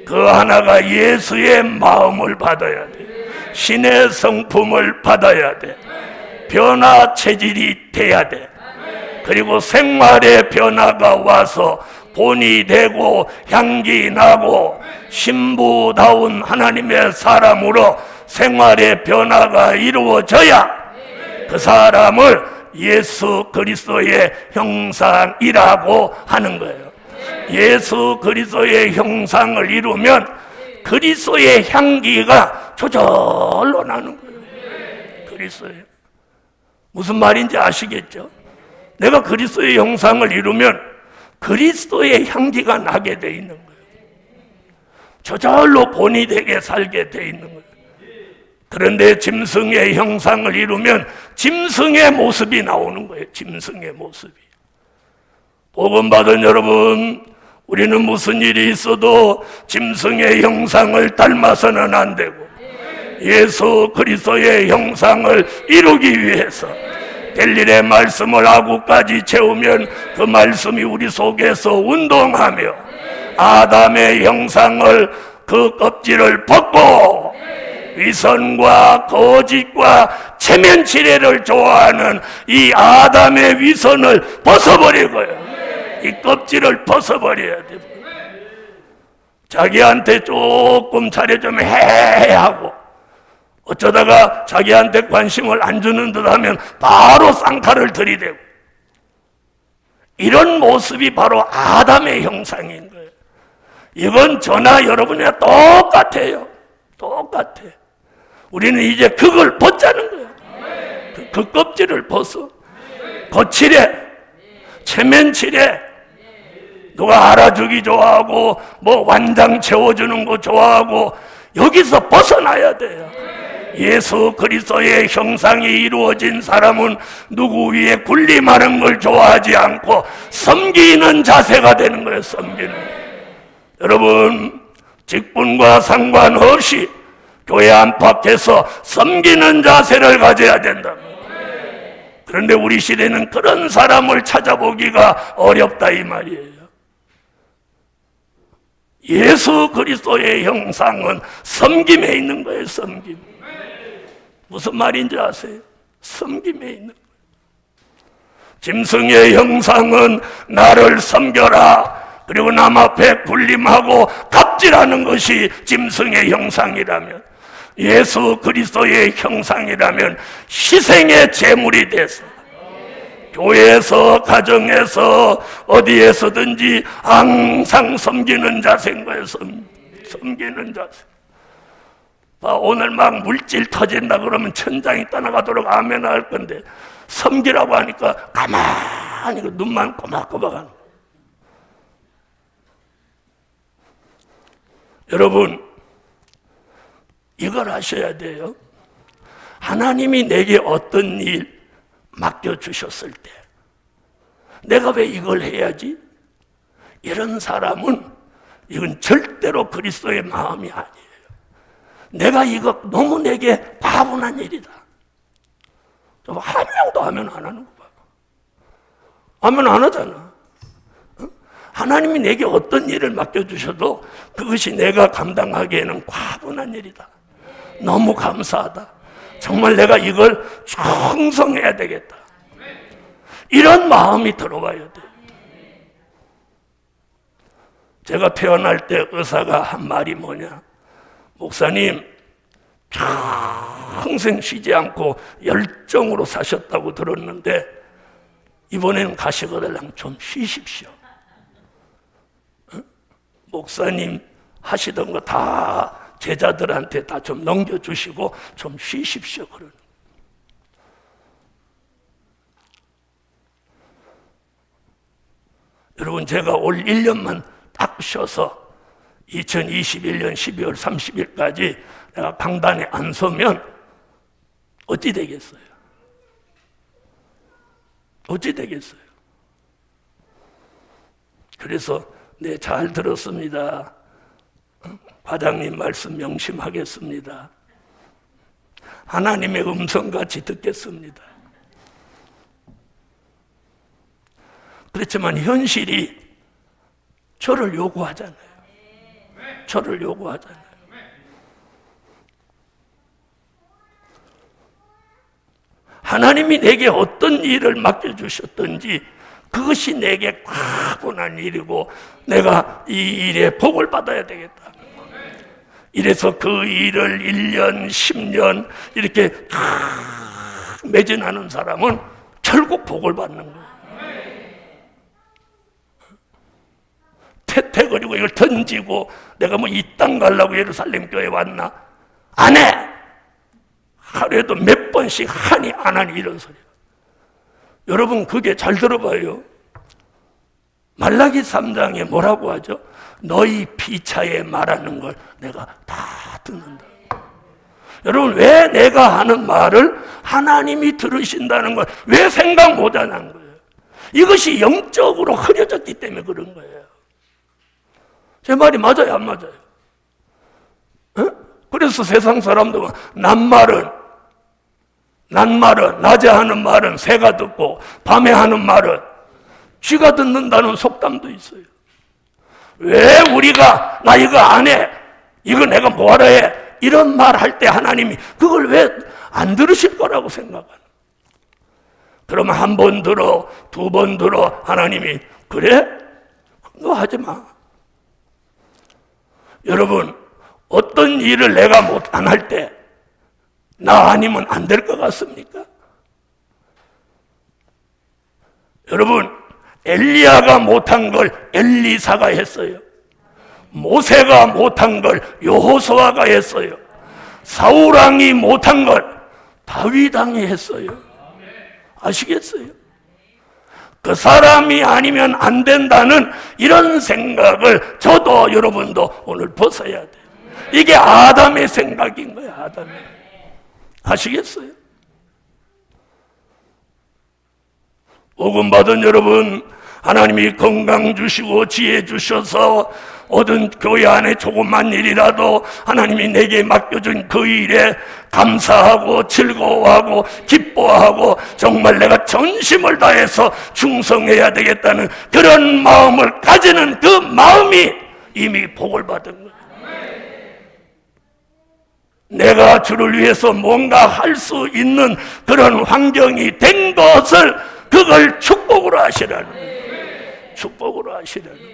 그 하나가 예수의 마음을 받아야 돼. 신의 성품을 받아야 돼. 변화 체질이 돼야 돼. 그리고 생활의 변화가 와서 본이 되고 향기 나고 신부다운 하나님의 사람으로 생활의 변화가 이루어져야 그 사람을 예수 그리스도의 형상이라고 하는 거예요. 예수 그리스도의 형상을 이루면 그리스도의 향기가 저절로 나는 거예요. 그리스도의 무슨 말인지 아시겠죠? 내가 그리스도의 형상을 이루면 그리스도의 향기가 나게 돼 있는 거예요. 저절로 본이 되게 살게 돼 있는 거예요. 그런데 짐승의 형상을 이루면 짐승의 모습이 나오는 거예요. 짐승의 모습이. 복음 받은 여러분, 우리는 무슨 일이 있어도 짐승의 형상을 닮아서는 안 되고 예수 그리스도의 형상을 이루기 위해서 델릴의 말씀을 아구까지 채우면 그 말씀이 우리 속에서 운동하며 아담의 형상을 그 껍질을 벗고 위선과 거짓과 체면치레를 좋아하는 이 아담의 위선을 벗어버리고요. 이 껍질을 벗어버려야 돼요. 자기한테 조금 잘해 좀 해 하고 어쩌다가 자기한테 관심을 안 주는 듯 하면 바로 쌍칼을 들이대고 이런 모습이 바로 아담의 형상인 거예요. 이건 저나 여러분이나 똑같아요. 똑같아. 우리는 이제 그걸 벗자는 거예요. 그 껍질을 벗어. 거칠해. 체면칠해. 누가 알아주기 좋아하고 뭐 완장 채워주는 거 좋아하고 여기서 벗어나야 돼요. 예수 그리스도의 형상이 이루어진 사람은 누구 위에 군림하는 걸 좋아하지 않고 섬기는 자세가 되는 거예요. 섬기는. 여러분, 직분과 상관없이 교회 안팎에서 섬기는 자세를 가져야 된다. 그런데 우리 시대는 그런 사람을 찾아보기가 어렵다 이 말이에요. 예수 그리스도의 형상은 섬김에 있는 거예요. 섬김. 무슨 말인지 아세요? 섬김에 있는 거예요. 짐승의 형상은 나를 섬겨라. 그리고 남 앞에 군림하고 갑질하는 것이 짐승의 형상이라면, 예수 그리스도의 형상이라면 희생의 제물이 돼서 교회에서 가정에서 어디에서든지 항상 섬기는 자세인 거예요. 섬기는 자세. 오늘 막 물질 터진다 그러면 천장이 떠나가도록 아멘 할 건데 섬기라고 하니까 가만히 눈만 꼬박꼬박 하는 거예요. 여러분, 이걸 아셔야 돼요. 하나님이 내게 어떤 일 맡겨주셨을 때 내가 왜 이걸 해야지? 이런 사람은 이건 절대로 그리스도의 마음이 아니에요. 내가 이거 너무 내게 과분한 일이다. 한 명도 하면 안 하는 거 봐. 하면 안 하잖아. 하나님이 내게 어떤 일을 맡겨주셔도 그것이 내가 감당하기에는 과분한 일이다. 너무 감사하다. 정말 내가 이걸 충성해야 되겠다. 이런 마음이 들어와야 돼. 제가 태어날 때 의사가 한 말이 뭐냐? 목사님, 평생 쉬지 않고 열정으로 사셨다고 들었는데 이번에는 가시거들랑 좀 쉬십시오. 목사님 하시던 거 다 제자들한테 다 좀 넘겨주시고 좀 쉬십시오. 그러는. 여러분, 제가 올 1년만 딱 쉬어서 2021년 12월 30일까지 내가 강단에 안 서면 어찌 되겠어요? 어찌 되겠어요? 그래서 네, 잘 들었습니다. 과장님 말씀 명심하겠습니다. 하나님의 음성같이 듣겠습니다. 그렇지만 현실이 저를 요구하잖아요. 저를 요구하잖아요. 하나님이 내게 어떤 일을 맡겨주셨든지 그것이 내게 과분한 일이고 내가 이 일에 복을 받아야 되겠다. 이래서 그 일을 1년, 10년 이렇게 매진하는 사람은 결국 복을 받는 거예요. 태태거리고 이걸 던지고 내가 뭐 이 땅 가려고 예루살렘 교회 왔나? 안 해! 하루에도 몇 번씩 하니 안 하니 이런 소리. 여러분, 그게 잘 들어봐요. 말라기 3장에 뭐라고 하죠? 너희 피차에 말하는 걸 내가 다 듣는다. 여러분, 왜 내가 하는 말을 하나님이 들으신다는 걸 왜 생각 못하는 거예요? 이것이 영적으로 흐려졌기 때문에 그런 거예요. 제 말이 맞아요, 안 맞아요? 그래서 세상 사람들은 낮에 하는 말은 새가 듣고 밤에 하는 말은 쥐가 듣는다는 속담도 있어요. 왜 우리가 나 이거 안 해, 이거 내가 뭐하러 해, 이런 말 할 때 하나님이 그걸 왜 안 들으실 거라고 생각하는? 그러면 한 번 들어, 두 번 들어, 하나님이 그래? 너 하지 마. 여러분, 어떤 일을 내가 안 할 때 나 아니면 안 될 것 같습니까? 여러분, 엘리야가 못한 걸 엘리사가 했어요. 모세가 못한 걸 여호수아가 했어요. 사울 왕이 못한 걸 다윗 왕이 했어요. 아시겠어요? 그 사람이 아니면 안 된다는 이런 생각을 저도 여러분도 오늘 벗어야 돼요. 이게 아담의 생각인 거예요. 아담의. 아시겠어요? 복음 받은 여러분, 하나님이 건강 주시고 지혜 주셔서 얻은 교회 안에 조그만 일이라도 하나님이 내게 맡겨준 그 일에 감사하고 즐거워하고 기뻐하고 정말 내가 전심을 다해서 충성해야 되겠다는 그런 마음을 가지는 그 마음이 이미 복을 받은 거예요. 내가 주를 위해서 뭔가 할 수 있는 그런 환경이 된 것을 그걸 축복으로 하시라는 거예요. 축복으로 하시라는 거예요.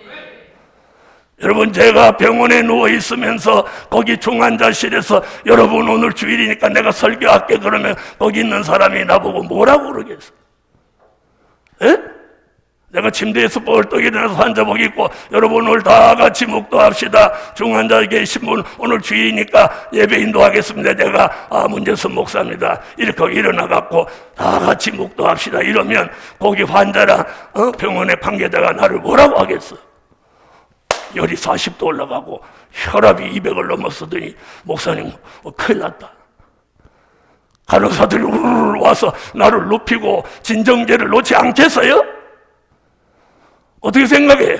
여러분, 제가 병원에 누워 있으면서 거기 중환자실에서 여러분 오늘 주일이니까 내가 설교할게 그러면 거기 있는 사람이 나보고 뭐라고 그러겠어? 에? 내가 침대에서 벌떡 일어나서 환자복 입고 여러분 오늘 다 같이 묵도합시다. 중환자 계신 분 오늘 주의니까 예배 인도하겠습니다. 내가 문재선 목사입니다. 이렇게 일어나갖고 다 같이 묵도합시다. 이러면 거기 환자랑 병원의 관계자가 나를 뭐라고 하겠어? 열이 40도 올라가고 혈압이 200을 넘었으더니 목사님 큰일 났다. 간호사들이 우르르 와서 나를 눕히고 진정제를 놓지 않겠어요? 어떻게 생각해요?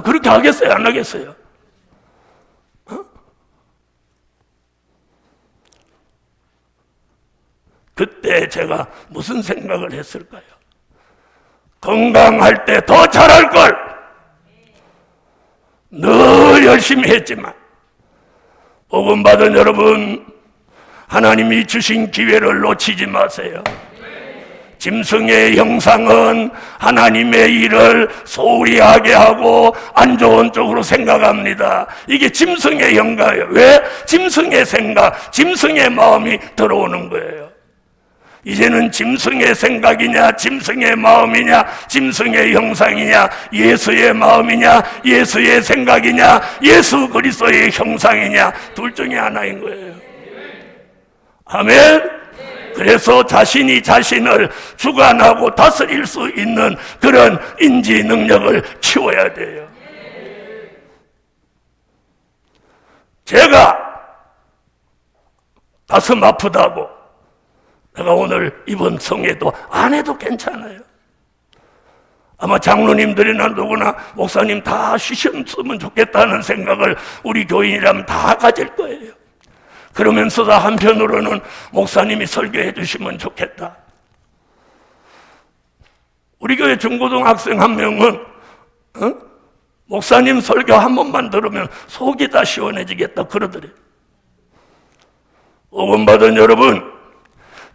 그렇게 하겠어요? 안 하겠어요? 그때 제가 무슨 생각을 했을까요? 건강할 때 더 잘할 걸! 늘 열심히 했지만 복음 받은 여러분, 하나님이 주신 기회를 놓치지 마세요. 짐승의 형상은 하나님의 일을 소홀히 하게 하고 안 좋은 쪽으로 생각합니다. 이게 짐승의 형가예요. 왜? 짐승의 생각, 짐승의 마음이 들어오는 거예요. 이제는 짐승의 생각이냐, 짐승의 마음이냐, 짐승의 형상이냐, 예수의 마음이냐, 예수의 생각이냐, 예수 그리스도의 형상이냐, 둘 중에 하나인 거예요. 아멘. 그래서 자신이 자신을 주관하고 다스릴 수 있는 그런 인지 능력을 키워야 돼요. 제가 가슴 아프다고 내가 오늘 이번 성회도 안 해도 괜찮아요. 아마 장로님들이나 누구나 목사님 다 쉬셨으면 좋겠다는 생각을 우리 교인이라면 다 가질 거예요. 그러면서도 한편으로는 목사님이 설교해 주시면 좋겠다. 우리 교회 중고등학생 한 명은 목사님 설교 한 번만 들으면 속이 다 시원해지겠다 그러더래요. 복음 받은 여러분,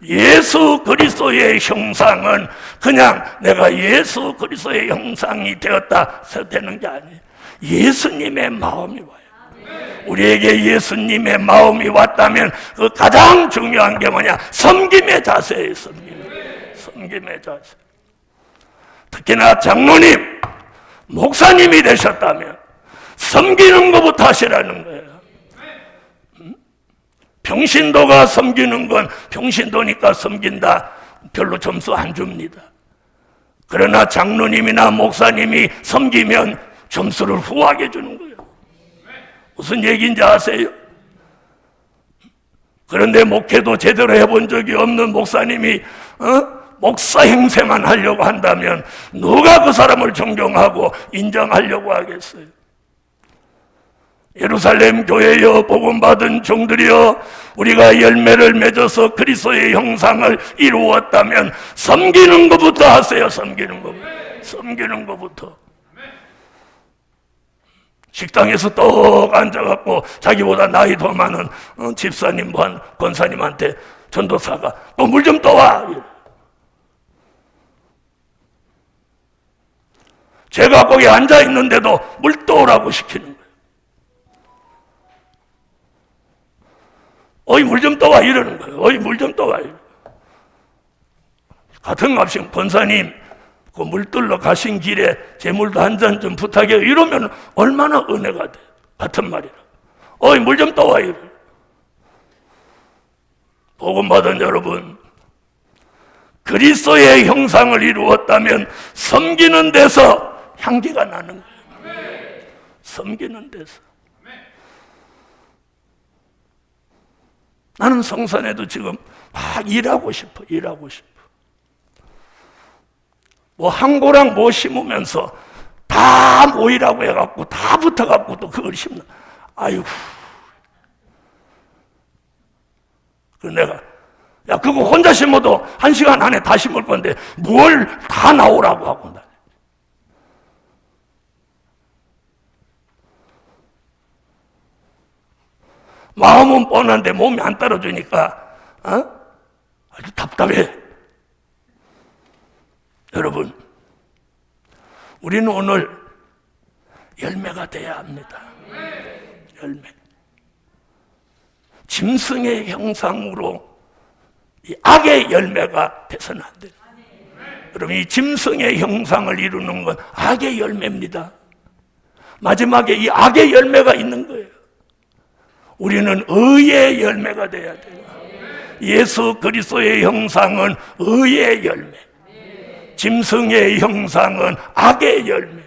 예수 그리스도의 형상은 그냥 내가 예수 그리스도의 형상이 되었다 되는 게 아니에요. 예수님의 마음이 와요. 우리에게 예수님의 마음이 왔다면 그 가장 중요한 게 뭐냐? 섬김의 자세예요. 섬김의 자세. 특히나 장로님, 목사님이 되셨다면 섬기는 것부터 하시라는 거예요. 평신도가 섬기는 건 평신도니까 섬긴다, 별로 점수 안 줍니다. 그러나 장로님이나 목사님이 섬기면 점수를 후하게 주는 거예요. 무슨 얘기인지 아세요? 그런데 목회도 제대로 해본 적이 없는 목사님이 목사 행세만 하려고 한다면 누가 그 사람을 존경하고 인정하려고 하겠어요? 예루살렘 교회여, 복음받은 종들이여, 우리가 열매를 맺어서 그리스도의 형상을 이루었다면 섬기는 것부터 하세요. 섬기는 것부터. 식당에서 떡 앉아갖고 자기보다 나이 더 많은 집사님, 권사님한테 전도사가 너 물 좀 떠와. 제가 거기 앉아있는데도 물 떠오라고 시키는 거예요. 어이 물 좀 떠와 이러는 거예요. 어이 물 좀 떠와. 같은 값이 권사님 그 물 들러 가신 길에 제 물도 한 잔 좀 부탁해요. 이러면 얼마나 은혜가 돼. 같은 말이라. 어이 물 좀 떠와 이래. 복음 받은 여러분, 그리스도의 형상을 이루었다면 섬기는 데서 향기가 나는 거예요. 섬기는 데서. 나는 성산에도 지금 막 일하고 싶어. 뭐 항고랑 뭐 심으면서 다 모이라고 해갖고 다 붙어갖고 또 그걸 심나. 아이고. 그래서 내가 야 그거 혼자 심어도 1시간 안에 다 심을 건데 뭘 다 나오라고 하고 나. 마음은 뻔한데 몸이 안 따라주니까 아주 답답해. 여러분, 우리는 오늘 열매가 돼야 합니다. 열매. 짐승의 형상으로 이 악의 열매가 돼서는 안 돼요. 여러분, 이 짐승의 형상을 이루는 건 악의 열매입니다. 마지막에 이 악의 열매가 있는 거예요. 우리는 의의 열매가 돼야 돼요. 예수 그리스도의 형상은 의의 열매, 짐승의 형상은 악의 열매.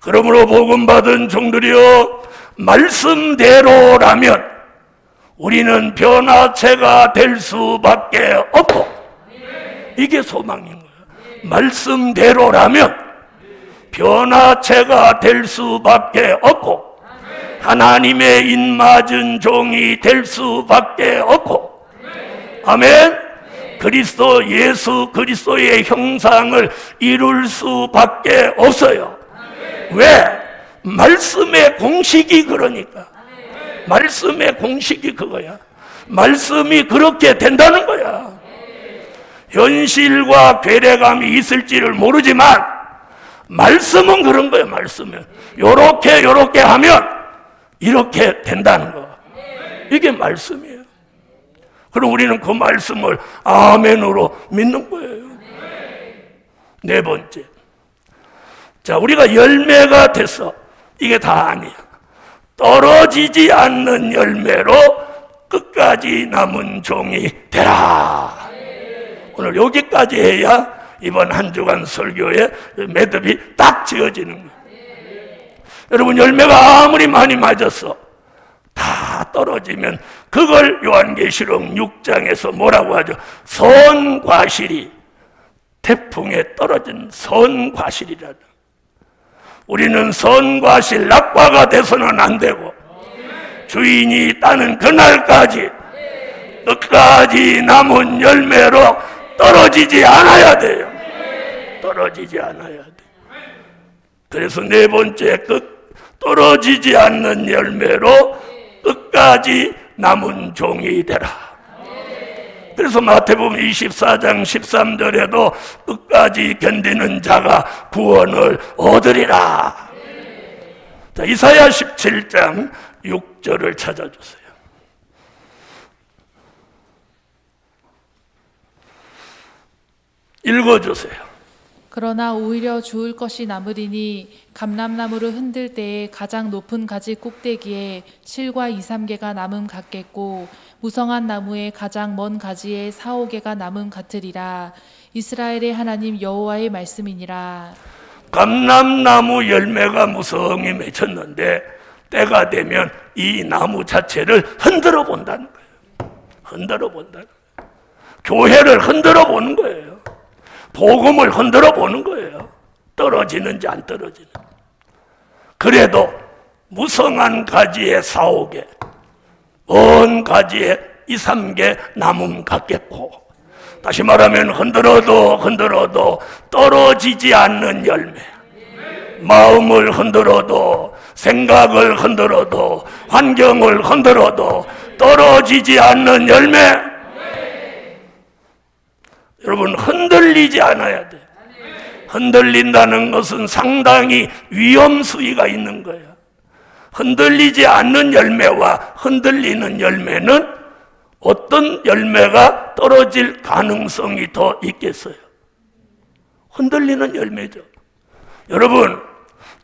그러므로 복음 받은 종들이여, 말씀대로라면 우리는 변화체가 될 수밖에 없고, 이게 소망인 거예요. 말씀대로라면 변화체가 될 수밖에 없고, 하나님의 입맞은 종이 될 수밖에 없고, 아멘. 그리스도 예수 그리스도의 형상을 이룰 수밖에 없어요. 왜? 말씀의 공식이 그러니까. 말씀의 공식이 그거야. 말씀이 그렇게 된다는 거야. 현실과 괴례감이 있을지를 모르지만 말씀은 그런 거예요. 말씀은 요렇게 하면 이렇게 된다는 거. 이게 말씀이에요. 그럼 우리는 그 말씀을 아멘으로 믿는 거예요. 네 번째, 자, 우리가 열매가 됐어. 이게 다 아니야. 떨어지지 않는 열매로 끝까지 남은 종이 되라. 오늘 여기까지 해야 이번 한 주간 설교의 매듭이 딱 지어지는 거예요. 여러분, 열매가 아무리 많이 맞았어, 다 떨어지면 그걸 요한계시록 6장에서 뭐라고 하죠? 선과실이, 태풍에 떨어진 선과실이라는. 우리는 선과실 낙과가 돼서는 안 되고, 주인이 따는 그날까지 끝까지 남은 열매로 떨어지지 않아야 돼요. 떨어지지 않아야 돼. 그래서 네 번째, 떨어지지 않는 열매로 끝까지 남은 종이 되라. 그래서 마태복음 24장 13절에도 끝까지 견디는 자가 구원을 얻으리라. 자, 이사야 17장 6절을 찾아주세요. 읽어주세요. 그러나 오히려 주울 것이 남으리니 감람나무를 흔들 때에 가장 높은 가지 꼭대기에 실과 2-3개가 남음 같겠고, 무성한 나무에 가장 먼 가지에 4-5개가 남음 같으리라. 이스라엘의 하나님 여호와의 말씀이니라. 감람나무 열매가 무성히 맺혔는데 때가 되면 이 나무 자체를 흔들어 본다는 거예요. 흔들어 본다는 거예요. 교회를 흔들어 보는 거예요. 복음을 흔들어 보는 거예요. 떨어지는지 안 떨어지는지. 그래도 무성한 가지에 4-5개, 먼 가지에 2-3개 남음 같겠고, 다시 말하면 흔들어도 떨어지지 않는 열매. 마음을 흔들어도, 생각을 흔들어도, 환경을 흔들어도 떨어지지 않는 열매. 여러분, 흔들리지 않아야 돼. 흔들린다는 것은 상당히 위험 수위가 있는 거예요. 흔들리지 않는 열매와 흔들리는 열매는 어떤 열매가 떨어질 가능성이 더 있겠어요? 흔들리는 열매죠.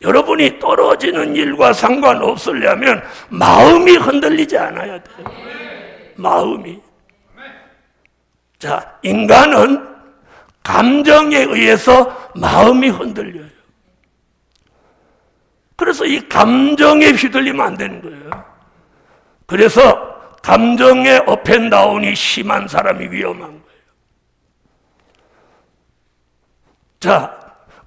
여러분이 떨어지는 일과 상관없으려면 마음이 흔들리지 않아야 돼요. 마음이. 자, 인간은 감정에 의해서 마음이 흔들려요. 그래서 이 감정에 휘둘리면 안 되는 거예요. 그래서 감정의 업앤다운이 심한 사람이 위험한 거예요. 자,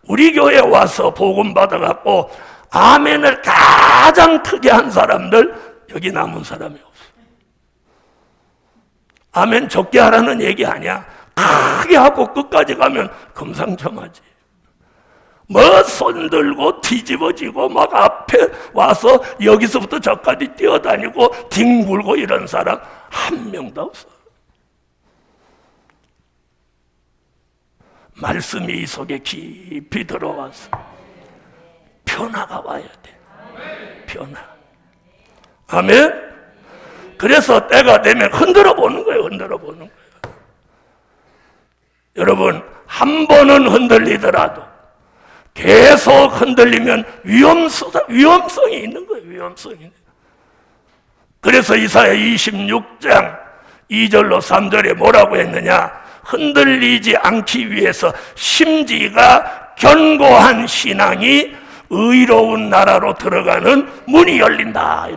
우리 교회에 와서 복음 받아갖고 아멘을 가장 크게 한 사람들, 여기 남은 사람이 없어요. 아멘 적게 하라는 얘기 아니야. 크게 하고 끝까지 가면 금상첨화지. 뭐 손들고 뒤집어지고 막 앞에 와서 여기서부터 저까지 뛰어다니고 뒹굴고 이런 사람 한 명도 없어. 말씀이 이 속에 깊이 들어와서 변화가 와야 돼. 변화. 아멘. 그래서 때가 되면 흔들어 보는 거예요. 흔들어 보는 거예요. 여러분, 한 번은 흔들리더라도 계속 흔들리면 위험성이 있는 거예요. 위험성이. 그래서 이사야 26장 2절로 3절에 뭐라고 했느냐? 흔들리지 않기 위해서 심지가 견고한 신앙이 의로운 나라로 들어가는 문이 열린다.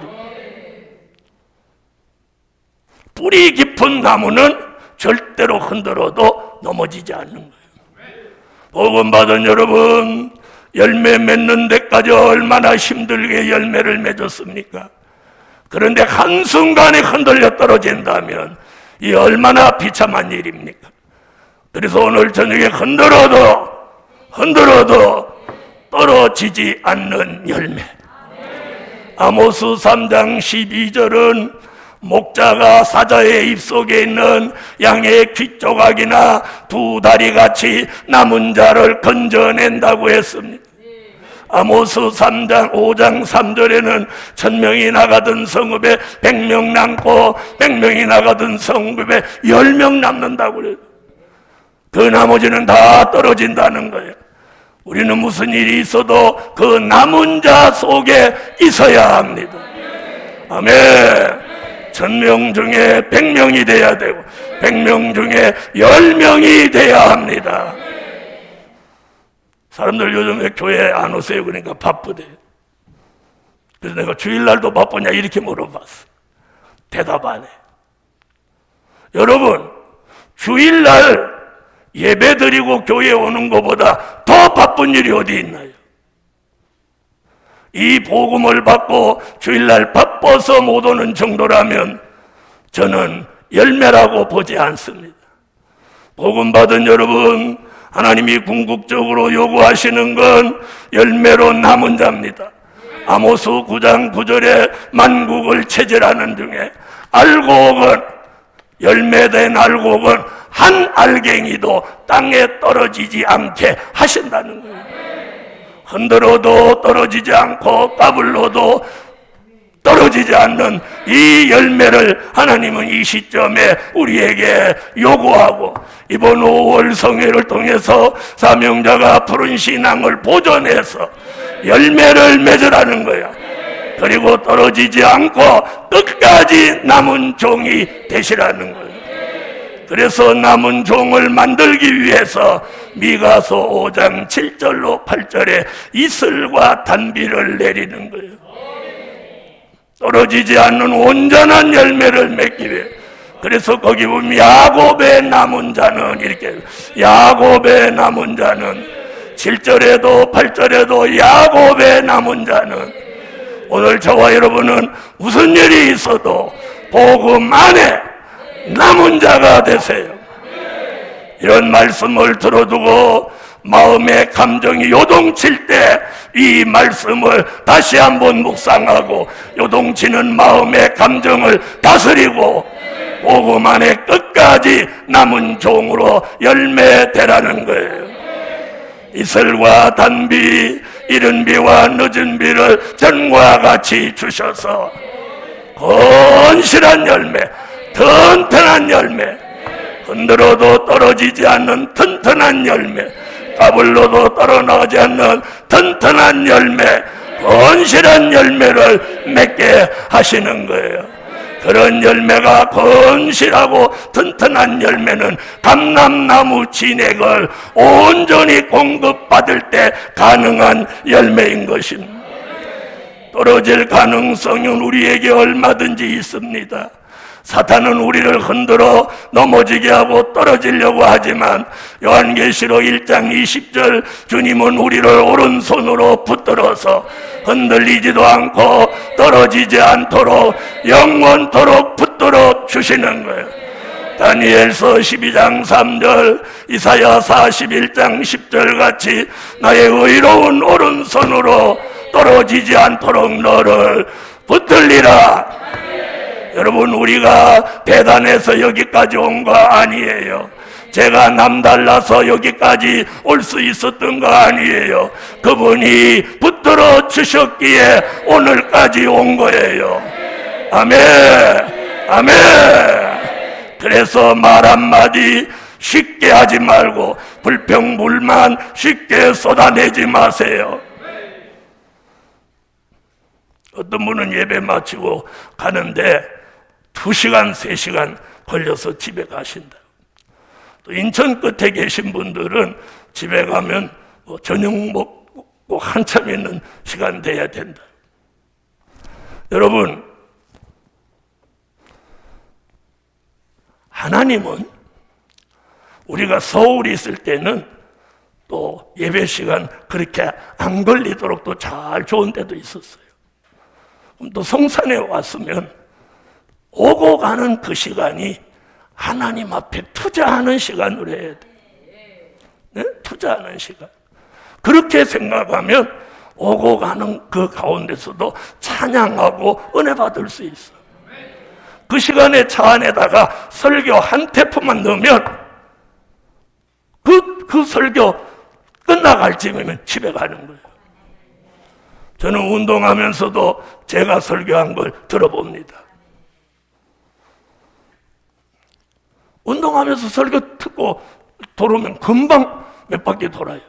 뿌리 깊은 나무는 절대로 흔들어도 넘어지지 않는 거예요. 복음 받은 여러분, 열매 맺는 데까지 얼마나 힘들게 열매를 맺었습니까? 그런데 한순간에 흔들려 떨어진다면 이 얼마나 비참한 일입니까? 그래서 오늘 저녁에 흔들어도 떨어지지 않는 열매. 아모스 3장 12절은 목자가 사자의 입속에 있는 양의 귓조각이나 두 다리같이 남은 자를 건져낸다고 했습니다. 아모스 3장 5장 3절에는 1000명이 나가던 성읍에 100명 남고 100명이 나가던 성읍에 10명 남는다고 그래요. 그 나머지는 다 떨어진다는 거예요. 우리는 무슨 일이 있어도 그 남은 자 속에 있어야 합니다. 아멘. 1000명 중에 100명이 돼야 되고 100명 중에 10명이 돼야 합니다. 사람들 요즘에 교회 안 오세요. 그러니까 바쁘대. 그래서 내가 주일날도 바쁘냐 이렇게 물어봤어. 대답 안 해. 여러분, 주일날 예배 드리고 교회 오는 것보다 더 바쁜 일이 어디 있나요? 이 복음을 받고 주일날 바빠서 못 오는 정도라면 저는 열매라고 보지 않습니다. 복음 받은 여러분, 하나님이 궁극적으로 요구하시는 건 열매로 남은 자입니다. 아모스 9장 9절에 만국을 체질하는 중에 알곡은, 열매된 알곡은 한 알갱이도 땅에 떨어지지 않게 하신다는 거예요. 흔들어도 떨어지지 않고 까불러도 떨어지지 않는 이 열매를 하나님은 이 시점에 우리에게 요구하고, 이번 5월 성회를 통해서 사명자가 푸른 신앙을 보존해서 열매를 맺으라는 거야. 그리고 떨어지지 않고 끝까지 남은 종이 되시라는 거예요. 그래서 남은 종을 만들기 위해서 미가서 5장 7절로 8절에 이슬과 단비를 내리는 거예요. 떨어지지 않는 온전한 열매를 맺기 위해. 그래서 거기 보면 야곱의 남은 자는 이렇게, 야곱의 남은 자는 7절에도 8절에도 야곱의 남은 자는, 오늘 저와 여러분은 무슨 일이 있어도 복음 안에 남은 자가 되세요. 이런 말씀을 들어두고 마음의 감정이 요동칠 때 이 말씀을 다시 한번 묵상하고 요동치는 마음의 감정을 다스리고 복음 안에 끝까지 남은 종으로 열매되라는 거예요. 이슬과 단비, 이른 비와 늦은 비를 전과 같이 주셔서 건실한 열매, 튼튼한 열매, 흔들어도 떨어지지 않는 튼튼한 열매, 까불러도 떨어나가지 않는 튼튼한 열매, 건실한 열매를 맺게 하시는 거예요. 그런 열매가 건실하고 튼튼한 열매는 감람나무 진액을 온전히 공급받을 때 가능한 열매인 것입니다. 떨어질 가능성은 우리에게 얼마든지 있습니다. 사탄은 우리를 흔들어 넘어지게 하고 떨어지려고 하지만 요한계시록 1장 20절, 주님은 우리를 오른손으로 붙들어서 흔들리지도 않고 떨어지지 않도록 영원토록 붙들어 주시는 거예요. 다니엘서 12장 3절, 이사야 41장 10절 같이 나의 의로운 오른손으로 떨어지지 않도록 너를 붙들리라. 여러분, 우리가 대단해서 여기까지 온 거 아니에요. 제가 남달라서 여기까지 올 수 있었던 거 아니에요. 그분이 붙들어 주셨기에 오늘까지 온 거예요. 아멘, 아멘. 그래서 말 한마디 쉽게 하지 말고 불평불만 쉽게 쏟아내지 마세요. 어떤 분은 예배 마치고 가는데 2시간, 3시간 걸려서 집에 가신다. 또 인천 끝에 계신 분들은 집에 가면 저녁 먹고 한참 있는 시간 돼야 된다. 여러분, 하나님은 우리가 서울에 있을 때는 또 예배 시간 그렇게 안 걸리도록 또 잘 좋은 때도 있었어요. 또 성산에 왔으면 오고 가는 그 시간이 하나님 앞에 투자하는 시간으로 해야 돼. 네? 투자하는 시간. 그렇게 생각하면 오고 가는 그 가운데서도 찬양하고 은혜 받을 수 있어. 그 시간에 차 안에다가 설교 한 테프만 넣으면 그 설교 끝나갈 쯤이면 집에 가는 거예요. 저는 운동하면서도 제가 설교한 걸 들어봅니다. 운동하면서 설교 듣고 돌으면 금방 몇 바퀴 돌아요.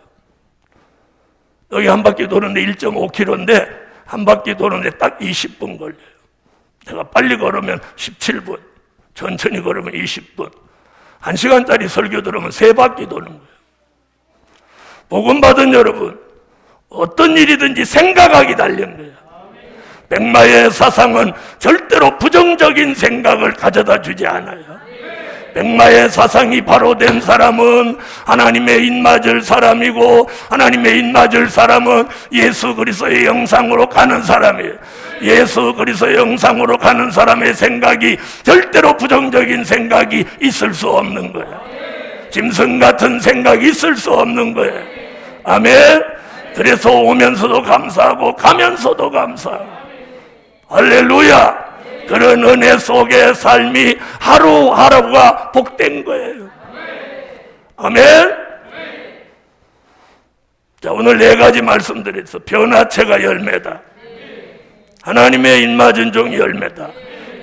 여기 한 바퀴 도는데 1.5km인데 한 바퀴 도는데 딱 20분 걸려요. 내가 빨리 걸으면 17분, 천천히 걸으면 20분. 1시간짜리 설교 들으면 3바퀴 도는 거예요. 복음 받은 여러분, 어떤 일이든지 생각하기 달린 거예요. 백마의 사상은 절대로 부정적인 생각을 가져다 주지 않아요. 백마의 사상이 바로 된 사람은 하나님의 입맞을 사람이고, 하나님의 입맞을 사람은 예수 그리스도의 형상으로 가는 사람이에요. 예수 그리스도의 형상으로 가는 사람의 생각이 절대로 부정적인 생각이 있을 수 없는 거예요. 짐승 같은 생각이 있을 수 없는 거예요. 아멘. 그래서 오면서도 감사하고 가면서도 감사하고, 할렐루야. 그런 은혜 속의 삶이 하루하루가 복된 거예요. 아멘. 자, 오늘 4가지 말씀드렸어. 변화체가 열매다. 하나님의 입맞은 종이 열매다.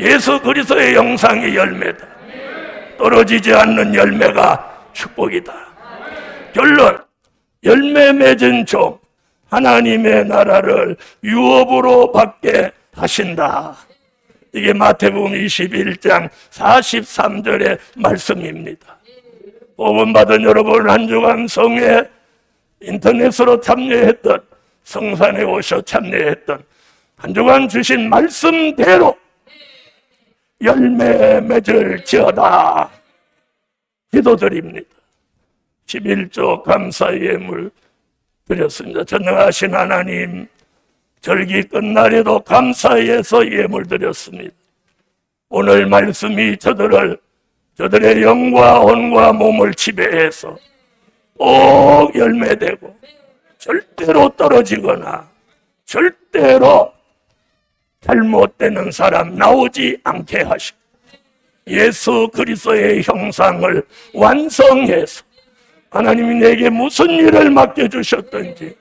예수 그리스도의 형상이 열매다. 떨어지지 않는 열매가 축복이다. 결론, 열매 맺은 종, 하나님의 나라를 유업으로 받게 하신다. 이게 마태복음 21장 43절의 말씀입니다. 복음 받은 여러분, 한 주간 성회 인터넷으로 참여했던, 성산에 오셔 참여했던, 한 주간 주신 말씀대로 열매 맺을지어다 기도드립니다. 11조 감사의 예물 드렸습니다. 전능하신 하나님, 절기 끝날에도 감사해서 예물 드렸습니다. 오늘 말씀이 저들의 영과 혼과 몸을 지배해서 꼭 열매되고 절대로 떨어지거나 절대로 잘못되는 사람 나오지 않게 하시고, 예수 그리스도의 형상을 완성해서 하나님이 내게 무슨 일을 맡겨주셨든지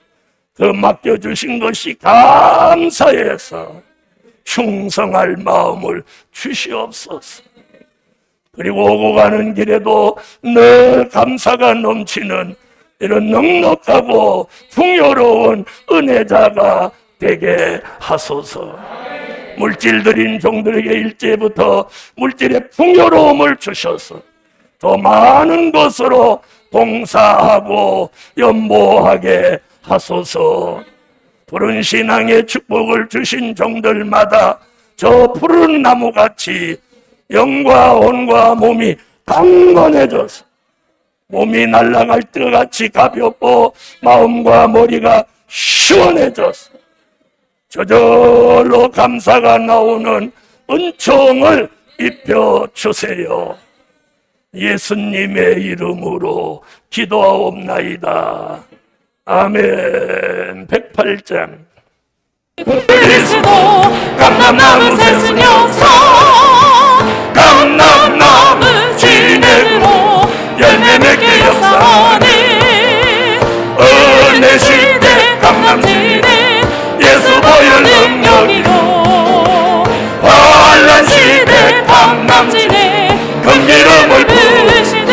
그 맡겨주신 것이 감사해서 충성할 마음을 주시옵소서. 그리고 오고 가는 길에도 늘 감사가 넘치는 이런 넉넉하고 풍요로운 은혜자가 되게 하소서. 물질들인 종들에게 일제부터 물질의 풍요로움을 주셔서 더 많은 것으로 봉사하고 연보하게 하소서. 푸른 신앙의 축복을 주신 종들마다 저 푸른 나무같이 영과 혼과 몸이 강건해져서 몸이 날아갈 것 같이 가볍고 마음과 머리가 시원해져서 저절로 감사가 나오는 은총을 입혀주세요. 예수님의 이름으로 기도하옵나이다. 아멘. 108장. 그리스도 감람나무 새순여서 감람나무 진액으로 열매 맺게 역사하니 은혜 시대 감람진에 예수 보혈 능력이요 환란 시대 감람진에 금기름을 부으시네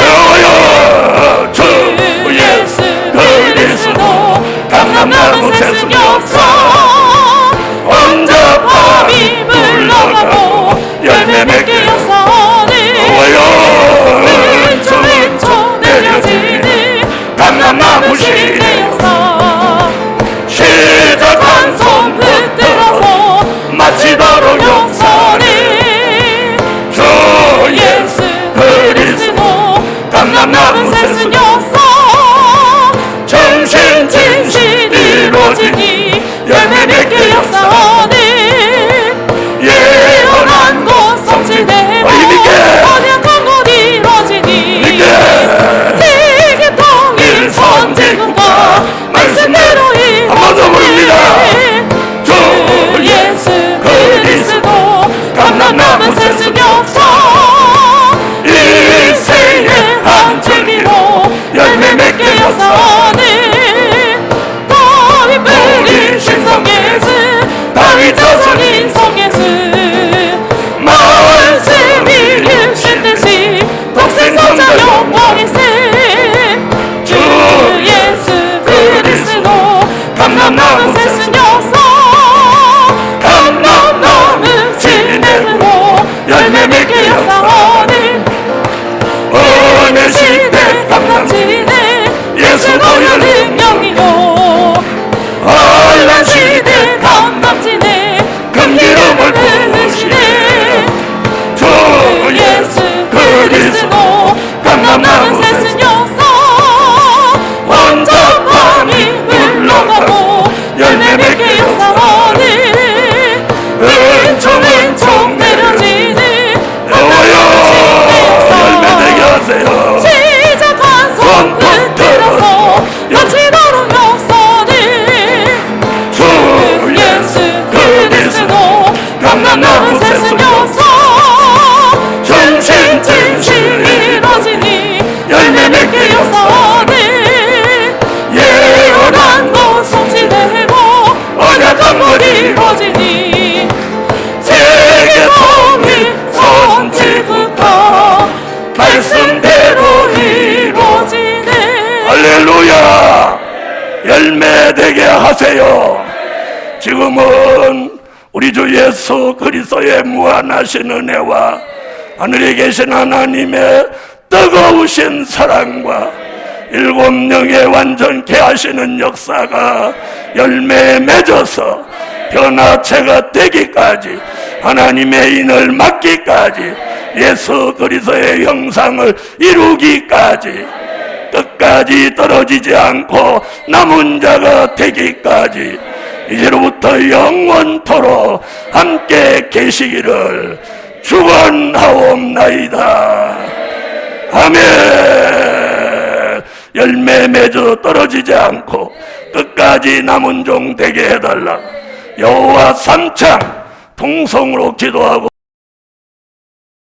이것은 우리 주 예수 그리스도의 무한하신 은혜와 하늘에 계신 하나님의 뜨거우신 사랑과 일곱 영의 완전케 하시는 역사가 열매에 맺어서 변화체가 되기까지, 하나님의 인을 맡기까지, 예수 그리스도의 형상을 이루기까지, 끝까지 떨어지지 않고 남은 자가 되기까지 이제로부터 영원토록 함께 계시기를 축원하옵나이다. 아멘. 열매 맺어 떨어지지 않고 끝까지 남은 종 되게 해달라. 여호와 삼창 통성으로 기도하고